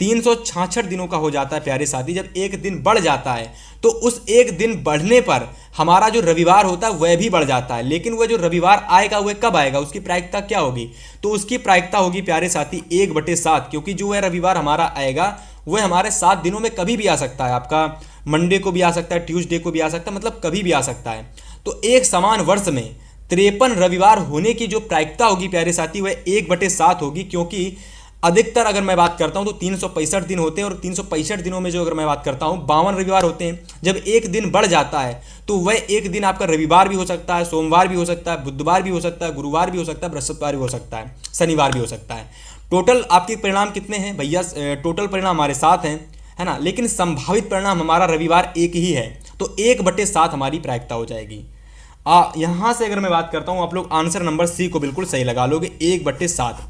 366 दिनों का हो जाता है प्यारे साथी, जब एक दिन बढ़ जाता है तो उस एक दिन बढ़ने पर हमारा जो रविवार होता है वह भी बढ़ जाता है। लेकिन वह जो रविवार आएगा वह कब आएगा, उसकी प्रायिकता क्या होगी, तो उसकी प्रायिकता होगी प्यारे साथी 1/7, क्योंकि जो वह रविवार हमारा आएगा वह हमारे 7 दिनों में कभी भी आ सकता है। आपका मंडे को भी आ सकता है, ट्यूसडे को भी आ सकता है, मतलब कभी भी आ सकता है। तो एक समान वर्ष में 53 रविवार होने की जो प्रायिकता होगी प्यारे साथी वह 1/7 होगी, क्योंकि अधिकतर अगर मैं बात करता हूं तो 365 दिन होते हैं और 365 दिनों में जो अगर मैं बात करता हूं 52 रविवार होते हैं। जब एक दिन बढ़ जाता है तो वह एक दिन आपका रविवार भी हो सकता है, सोमवार भी हो सकता है, बुधवार भी हो सकता है, गुरुवार भी हो सकता है, बृहस्पतिवार भी हो सकता है, शनिवार भी हो सकता है। टोटल आपके परिणाम कितने हैं भैया? टोटल परिणाम हमारे 7 हैं, है ना। लेकिन संभावित परिणाम हमारा रविवार एक ही है, तो 1/7 हमारी प्रायिकता हो जाएगी। यहां से अगर मैं बात करता हूं, आप लोग आंसर नंबर सी को बिल्कुल सही लगा लोगे, 1/7।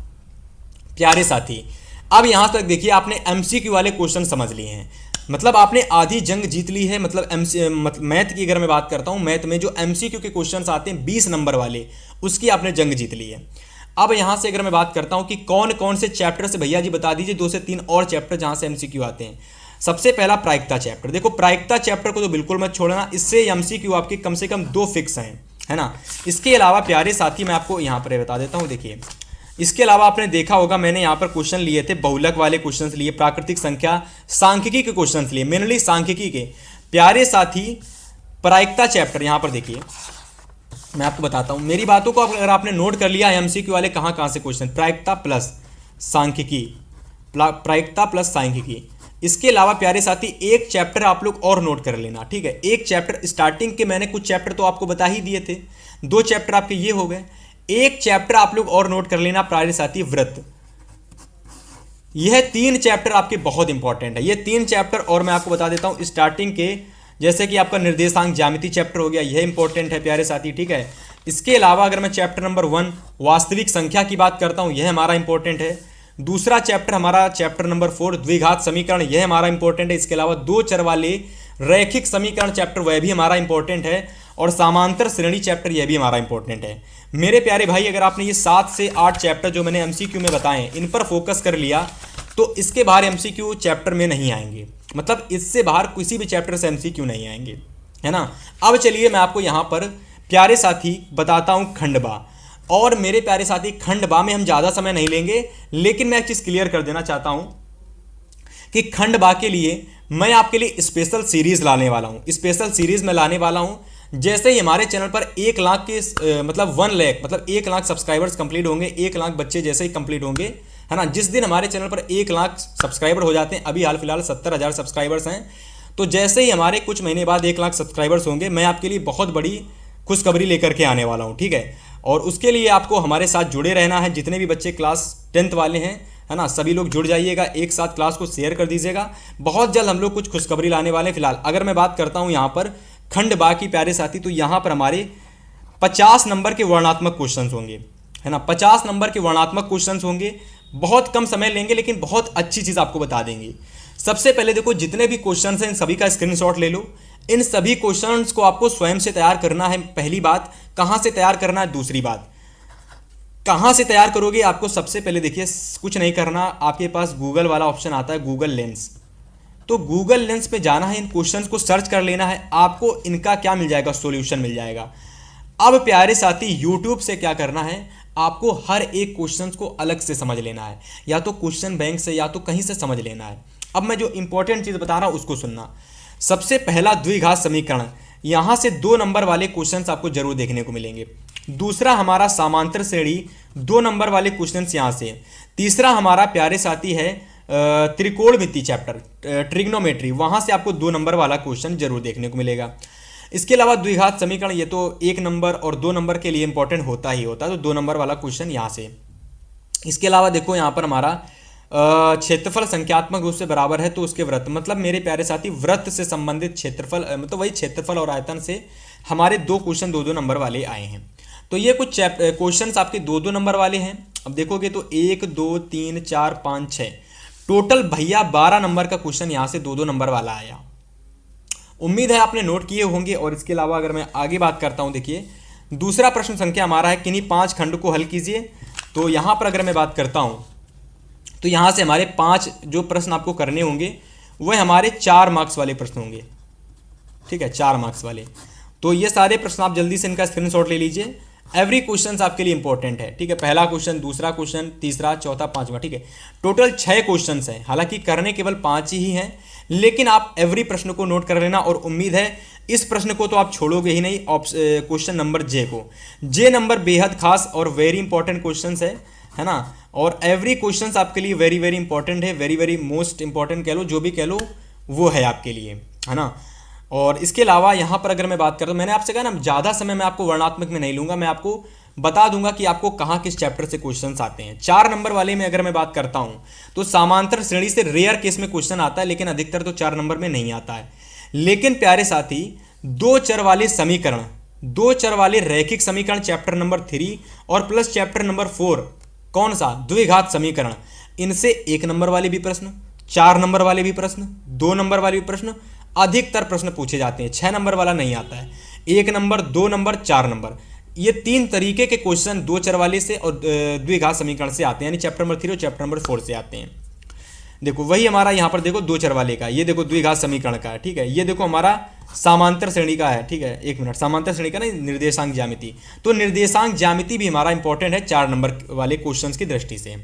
प्यारे साथी, अब यहां तक देखिए आपने एमसीक्यू वाले क्वेश्चन समझ लिए हैं, मतलब आपने आधी जंग जीत ली है। मतलब मैथ की अगर मैं बात करता हूं, मैथ में जो एमसीक्यू के क्वेश्चंस आते हैं 20 नंबर वाले, उसकी आपने जंग जीत ली है। अब यहां से अगर मैं बात करता हूं कि कौन कौन से चैप्टर से, भैया जी बता दीजिए 2 से 3 और चैप्टर जहां से एमसीक्यू आते हैं। सबसे पहला प्रायिकता चैप्टर। देखो प्रायिकता चैप्टर को तो बिल्कुल मत छोड़ना, इससे एमसीक्यू आपके कम से कम 2 फिक्स हैं, है ना। इसके अलावा प्यारे साथी मैं आपको यहां पर बता देता हूं, देखिए इसके अलावा आपने देखा होगा मैंने यहाँ पर क्वेश्चन लिए थे, बहुलक वाले क्वेश्चंस लिए, प्राकृतिक संख्या, सांख्यिकी के क्वेश्चंस लिए, मेनली सांख्यिकी के। प्यारे साथी प्रायिकता चैप्टर यहाँ पर देखिए मैं आपको बताता हूँ, मेरी बातों को अगर आपने नोट कर लिया एमसीक्यू वाले कहाँ कहाँ से क्वेश्चन, प्रायिकता प्लस सांख्यिकी, प्रायिकता प्लस सांख्यिकी। इसके अलावा प्यारे साथी एक चैप्टर आप लोग और नोट कर लेना, ठीक है। एक चैप्टर स्टार्टिंग के मैंने कुछ चैप्टर तो आपको बता ही दिए थे, 2 चैप्टर आपके ये हो गए। एक चैप्टर आप लोग और नोट कर लेना प्यारे साथी, व्रत। यह 3 चैप्टर आपके बहुत इंपॉर्टेंट है। ये 3 चैप्टर और मैं आपको बता देता हूं स्टार्टिंग के, जैसे कि आपका निर्देशांक ज्यामिति चैप्टर हो गया, यह इंपॉर्टेंट है प्यारे साथी, ठीक है। इसके अलावा अगर मैं चैप्टर नंबर 1 वास्तविक संख्या की बात करता हूं, यह हमारा इंपॉर्टेंट है। दूसरा चैप्टर हमारा चैप्टर नंबर 4 द्विघात समीकरण, यह हमारा इंपॉर्टेंट है। इसके अलावा 2 चर वाले रैखिक समीकरण चैप्टर, वह भी हमारा इंपॉर्टेंट है। और समांतर श्रेणी चैप्टर, यह भी हमारा इंपॉर्टेंट है। मेरे प्यारे भाई, अगर आपने ये 7 से 8 चैप्टर जो मैंने एमसीक्यू में बताए इन पर फोकस कर लिया तो इसके बाहर एमसीक्यू चैप्टर में नहीं आएंगे, मतलब इससे बाहर किसी भी चैप्टर से एमसीक्यू नहीं आएंगे, है ना। अब चलिए मैं आपको यहाँ पर प्यारे साथी बताता हूँ खंडबा। और मेरे प्यारे साथी खंडबा में हम ज़्यादा समय नहीं लेंगे, लेकिन मैं एक चीज़ क्लियर कर देना चाहता हूँ कि खंडबा के लिए मैं आपके लिए स्पेशल सीरीज लाने वाला हूँ। स्पेशल सीरीज में लाने वाला हूँ जैसे ही हमारे चैनल पर 1 लाख के मतलब 1 लाख मतलब 1 लाख सब्सक्राइबर्स कंप्लीट होंगे, 1 लाख बच्चे जैसे ही कंप्लीट होंगे, है ना। जिस दिन हमारे चैनल पर 1 लाख सब्सक्राइबर हो जाते हैं, अभी हाल फिलहाल 70,000 सब्सक्राइबर्स हैं, तो जैसे ही हमारे कुछ महीने बाद 1 लाख सब्सक्राइबर्स होंगे, मैं आपके लिए बहुत बड़ी खुशखबरी लेकर के आने वाला हूँ, ठीक है। और उसके लिए आपको हमारे साथ जुड़े रहना है। जितने भी बच्चे क्लास 10th वाले हैं, है ना, सभी लोग जुड़ जाइएगा, एक साथ क्लास को शेयर कर दीजिएगा। बहुत जल्द हम लोग कुछ खुशखबरी लाने वाले हैं। फिलहाल अगर मैं बात करता हूँ यहाँ पर खंडबा की प्यारे साथी, तो यहाँ पर हमारे 50 नंबर के वर्णात्मक क्वेश्चंस होंगे, है ना। 50 नंबर के वर्णात्मक क्वेश्चंस होंगे, बहुत कम समय लेंगे लेकिन बहुत अच्छी चीज़ आपको बता देंगे। सबसे पहले देखो, जितने भी क्वेश्चंस हैं इन सभी का स्क्रीनशॉट ले लो। इन सभी क्वेश्चंस को आपको स्वयं से तैयार करना है। पहली बात, कहाँ से तैयार करना है। दूसरी बात, कहाँ से तैयार करोगे, आपको सबसे पहले देखिए कुछ नहीं करना, आपके पास गूगल वाला ऑप्शन आता है, गूगल लेंस। तो गूगल लेंस पे जाना है, इन क्वेश्चंस को सर्च कर लेना है, आपको इनका क्या मिल जाएगा, सॉल्यूशन मिल जाएगा। अब प्यारे साथी यूट्यूब से क्या करना है, आपको हर एक क्वेश्चंस को अलग से समझ लेना है, या तो क्वेश्चन बैंक से या तो कहीं से समझ लेना है। अब मैं जो इंपॉर्टेंट चीज़ बता रहा हूँ उसको सुनना। सबसे पहला द्विघात समीकरण, यहाँ से 2 नंबर वाले क्वेश्चंस आपको जरूर देखने को मिलेंगे। दूसरा हमारा समांतर श्रेणी, 2 नंबर वाले क्वेश्चंस यहाँ से। तीसरा हमारा प्यारे साथी है त्रिकोणमिति चैप्टर, ट्रिग्नोमेट्री, वहाँ से आपको 2 नंबर वाला क्वेश्चन जरूर देखने को मिलेगा। इसके अलावा द्विघात समीकरण, ये तो 1 नंबर और 2 नंबर के लिए इंपॉर्टेंट होता ही होता है, तो 2 नंबर वाला क्वेश्चन यहाँ से। इसके अलावा देखो यहाँ पर हमारा क्षेत्रफल संख्यात्मक रूप से बराबर है तो उसके वृत्त, मतलब मेरे प्यारे साथी वृत्त से संबंधित क्षेत्रफल, मतलब वही क्षेत्रफल और आयतन से हमारे 2 क्वेश्चन 2-2 नंबर वाले आए हैं। तो ये कुछ क्वेश्चंस आपके 2-2 नंबर वाले हैं। अब देखोगे तो 1 2 3 4 5 6 टोटल भैया 12 नंबर का क्वेश्चन यहाँ से 2-2 नंबर वाला आया। उम्मीद है आपने नोट किए होंगे। और इसके अलावा अगर मैं आगे बात करता हूँ, देखिए दूसरा प्रश्न संख्या हमारा है किन्हीं 5 खंड को हल कीजिए। तो यहाँ पर अगर मैं बात करता हूँ तो यहाँ से हमारे 5 जो प्रश्न आपको करने होंगे वह हमारे 4 मार्क्स वाले प्रश्न होंगे, ठीक है, 4 मार्क्स वाले। तो ये सारे प्रश्न आप जल्दी से इनका स्क्रीनशॉट ले लीजिए। एवरी क्वेश्चन आपके लिए इंपॉर्टेंट है, ठीक है, पहला क्वेश्चन, दूसरा क्वेश्चन, तीसरा, चौथा, पांचवा, ठीक है। टोटल 6 क्वेश्चन हैं, हालांकि करने केवल 5 ही हैं, लेकिन आप एवरी प्रश्न को नोट कर लेना। और उम्मीद है इस प्रश्न को तो आप छोड़ोगे ही नहीं, क्वेश्चन नंबर जे को। जे नंबर बेहद खास और वेरी इंपॉर्टेंट क्वेश्चन है ना। और एवरी क्वेश्चन आपके लिए वेरी वेरी इंपॉर्टेंट है, वेरी वेरी मोस्ट इंपॉर्टेंट कह लो, जो भी कह लो वो है आपके लिए, है ना। और इसके अलावा यहाँ पर अगर मैं बात करता हूँ, मैंने आपसे कहा ना ज़्यादा समय मैं आपको वर्णात्मक में नहीं लूँगा, मैं आपको बता दूंगा कि आपको कहाँ किस चैप्टर से क्वेश्चंस आते हैं। 4 नंबर वाले में अगर मैं बात करता हूँ तो समांतर श्रेणी से रेयर केस में क्वेश्चन आता है, लेकिन अधिकतर तो 4 नंबर में नहीं आता है। लेकिन प्यारे साथी 2 चर वाले समीकरण, 2 चर वाले रैखिक समीकरण चैप्टर नंबर 3 और प्लस चैप्टर नंबर 4, कौन सा, द्विघात समीकरण, इनसे 1 नंबर वाले भी प्रश्न, 4 नंबर वाले भी प्रश्न, 2 नंबर वाले भी प्रश्न, अधिकतर प्रश्न पूछे जाते हैं। 6 नंबर वाला नहीं आता है। 1 नंबर, 2 नंबर, 4 नंबर, ये 3 तरीके के क्वेश्चन 2 चर वाले से और द्विघात समीकरण से आते हैं, यानी चैप्टर नंबर 3 और चैप्टर नंबर 4 से आते हैं। देखो वही हमारा यहाँ पर देखो 2 चर वाले का, ये देखो द्विघात समीकरण का है, ठीक है। ये देखो हमारा समांतर श्रेणी का है, ठीक है, 1 मिनट, समांतर श्रेणी का नहीं, निर्देशांक ज्यामिति। तो निर्देशांक ज्यामिति भी हमारा इंपॉर्टेंट है 4 नंबर वाले क्वेश्चन की दृष्टि से।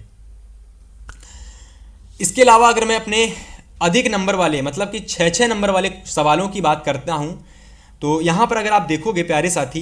इसके अलावा अगर मैं अपने अधिक नंबर वाले, मतलब कि 6-6 नंबर वाले सवालों की बात करता हूं, तो यहां पर अगर आप देखोगे प्यारे साथी,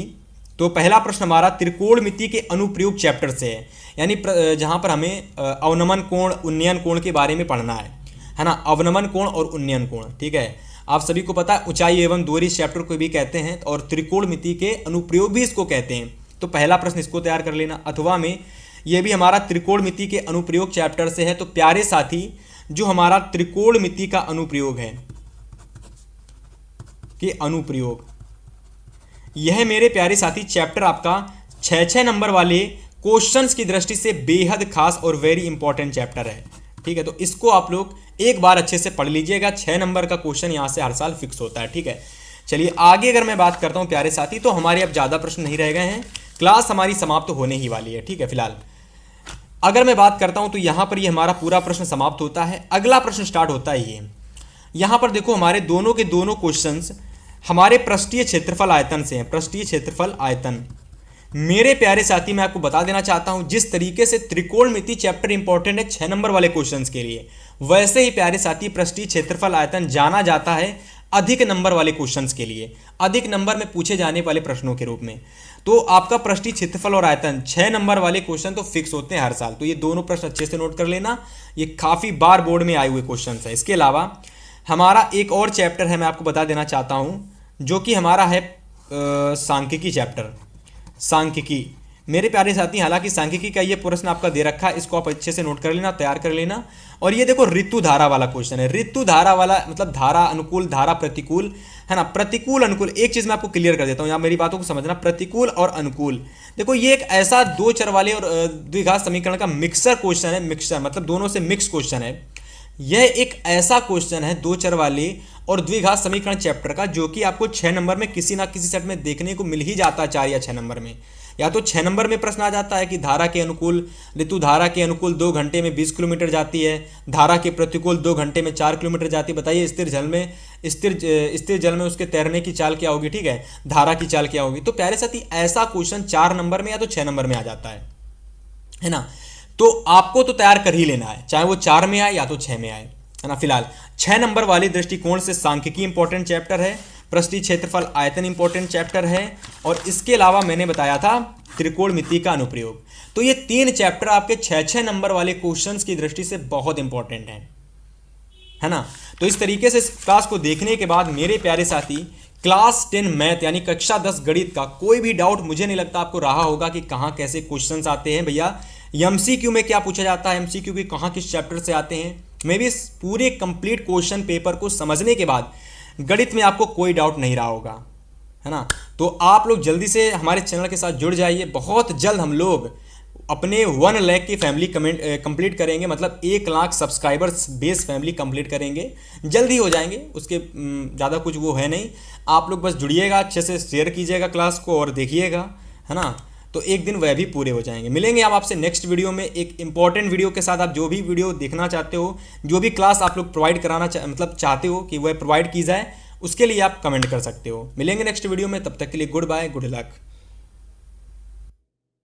तो पहला प्रश्न हमारा त्रिकोणमिति के अनुप्रयोग चैप्टर से है, यानी जहां पर हमें अवनमन कोण, उन्नयन कोण के बारे में पढ़ना है ना, अवनमन कोण और उन्नयन कोण, ठीक है। आप सभी को पता है ऊंचाई एवं दूरी इस चैप्टर को भी कहते हैं और त्रिकोणमिति के अनुप्रयोग भी इसको कहते हैं। तो पहला प्रश्न इसको तैयार कर लेना। अथवा में यह भी हमारा त्रिकोणमिति के अनुप्रयोग चैप्टर से है। तो प्यारे साथी जो हमारा त्रिकोणमिति का अनुप्रयोग है, कि अनुप्रयोग, यह मेरे प्यारे साथी चैप्टर आपका 6-6 नंबर वाले क्वेश्चंस की दृष्टि से बेहद खास और वेरी इंपॉर्टेंट चैप्टर है, ठीक है। तो इसको आप लोग एक बार अच्छे से पढ़ लीजिएगा। 6 नंबर का क्वेश्चन यहां से हर साल फिक्स होता है, ठीक है। चलिए आगे अगर मैं बात करता हूं प्यारे साथी, तो हमारे अब ज्यादा प्रश्न नहीं रह गए हैं, क्लास हमारी समाप्त तो होने ही वाली है, ठीक है। फिलहाल अगर मैं बात करता हूं तो यहां पर ये हमारा पूरा प्रश्न समाप्त होता है। अगला प्रश्न स्टार्ट होता है ये, यहां पर देखो हमारे दोनों के दोनों क्वेश्चंस हमारे पृष्ठीय क्षेत्रफल आयतन से हैं। पृष्ठीय क्षेत्रफल आयतन, मेरे प्यारे साथी मैं आपको बता देना चाहता हूं, जिस तरीके से त्रिकोणमिति चैप्टर इंपॉर्टेंट है 6 नंबर वाले क्वेश्चंस के लिए, वैसे ही प्यारे साथी पृष्ठीय क्षेत्रफल आयतन जाना जाता है अधिक नंबर वाले क्वेश्चंस के लिए, अधिक नंबर में पूछे जाने वाले प्रश्नों के रूप में। तो आपका पृष्ठीय क्षेत्रफल और आयतन 6 नंबर वाले क्वेश्चन तो फिक्स होते हैं हर साल। तो ये दोनों प्रश्न अच्छे से नोट कर लेना, ये काफी बार बोर्ड में आए हुए क्वेश्चन है। इसके अलावा हमारा एक और चैप्टर है, मैं आपको बता देना चाहता हूं, जो कि हमारा है सांख्यिकी चैप्टर। सांख्यिकी मेरे प्यारे साथी, हालांकि सांख्यिकी का ये प्रश्न आपका दे रखा है, इसको आप अच्छे से नोट कर लेना, तैयार कर लेना। और ये देखो ऋतु धारा वाला क्वेश्चन है। ऋतु धारा वाला मतलब धारा अनुकूल, धारा प्रतिकूल, है ना, प्रतिकूल अनुकूल। एक चीज मैं आपको क्लियर कर देता हूं, यहाँ मेरी बातों को समझना, प्रतिकूल और अनुकूल। देखो ये एक ऐसा 2 चर वाले और द्विघात समीकरण का मिक्सर क्वेश्चन है, मिक्सर मतलब दोनों से मिक्स क्वेश्चन है। यह एक ऐसा क्वेश्चन है 2 चर वाले और द्विघात समीकरण चैप्टर का, जो कि आपको 6 नंबर में किसी ना किसी सेट में देखने को मिल ही जाता है। 4 या 6 नंबर में, या तो 6 नंबर में प्रश्न आ जाता है कि धारा के अनुकूल, ऋतु धारा के अनुकूल 2 घंटे में 20 किलोमीटर जाती है, धारा के प्रतिकूल 2 घंटे में 4 किलोमीटर जाती है। बताइए स्थिर जल में उसके तैरने की चाल क्या होगी, ठीक है, धारा की चाल क्या होगी। तो प्यारे साथी ऐसा क्वेश्चन 4 नंबर में या तो 6 नंबर में आ जाता है ना। तो आपको तो तैयार कर ही लेना है, चाहे वो 4 में आए या तो 6 में आए, है ना। फिलहाल 6 नंबर वाले दृष्टिकोण से सांख्यिकी इंपॉर्टेंट चैप्टर है, पृष्ठीय क्षेत्रफल आयतन इंपॉर्टेंट चैप्टर है, और इसके अलावा मैंने बताया था त्रिकोणमिति का अनुप्रयोग। तो ये 3 चैप्टर आपके 6-6 नंबर वाले क्वेश्चंस की दृष्टि से बहुत इंपॉर्टेंट है ना। तो इस तरीके से इस क्लास को देखने के बाद मेरे प्यारे साथी क्लास 10 मैथ यानी कक्षा 10 गणित का कोई भी डाउट मुझे नहीं लगता आपको रहा होगा कि कहाँ कैसे क्वेश्चंस आते हैं भैया, एमसीक्यू में क्या पूछा जाता है, एमसीक्यू की कहाँ किस चैप्टर से आते हैं। मे भी इस पूरे कंप्लीट क्वेश्चन पेपर को समझने के बाद गणित में आपको कोई डाउट नहीं रहा होगा, है ना। तो आप लोग जल्दी से हमारे चैनल के साथ जुड़ जाइए। बहुत जल्द हम लोग अपने 1 लाख की फैमिली कंप्लीट करेंगे, मतलब 1 lakh subscribers base family complete करेंगे, जल्दी हो जाएंगे। उसके ज़्यादा कुछ वो है नहीं। आप लोग बस जुड़िएगा, अच्छे से शेयर कीजिएगा क्लास को और देखिएगा, है ना। तो एक दिन वह भी पूरे हो जाएंगे। मिलेंगे आप आपसे नेक्स्ट वीडियो में एक इंपॉर्टेंट वीडियो के साथ। आप जो भी वीडियो देखना चाहते हो, जो भी क्लास आप लोग प्रोवाइड कराना मतलब चाहते हो कि वह प्रोवाइड की जाए, उसके लिए आप कमेंट कर सकते हो। मिलेंगे नेक्स्ट वीडियो में, तब तक के लिए गुड बाय, गुड लक।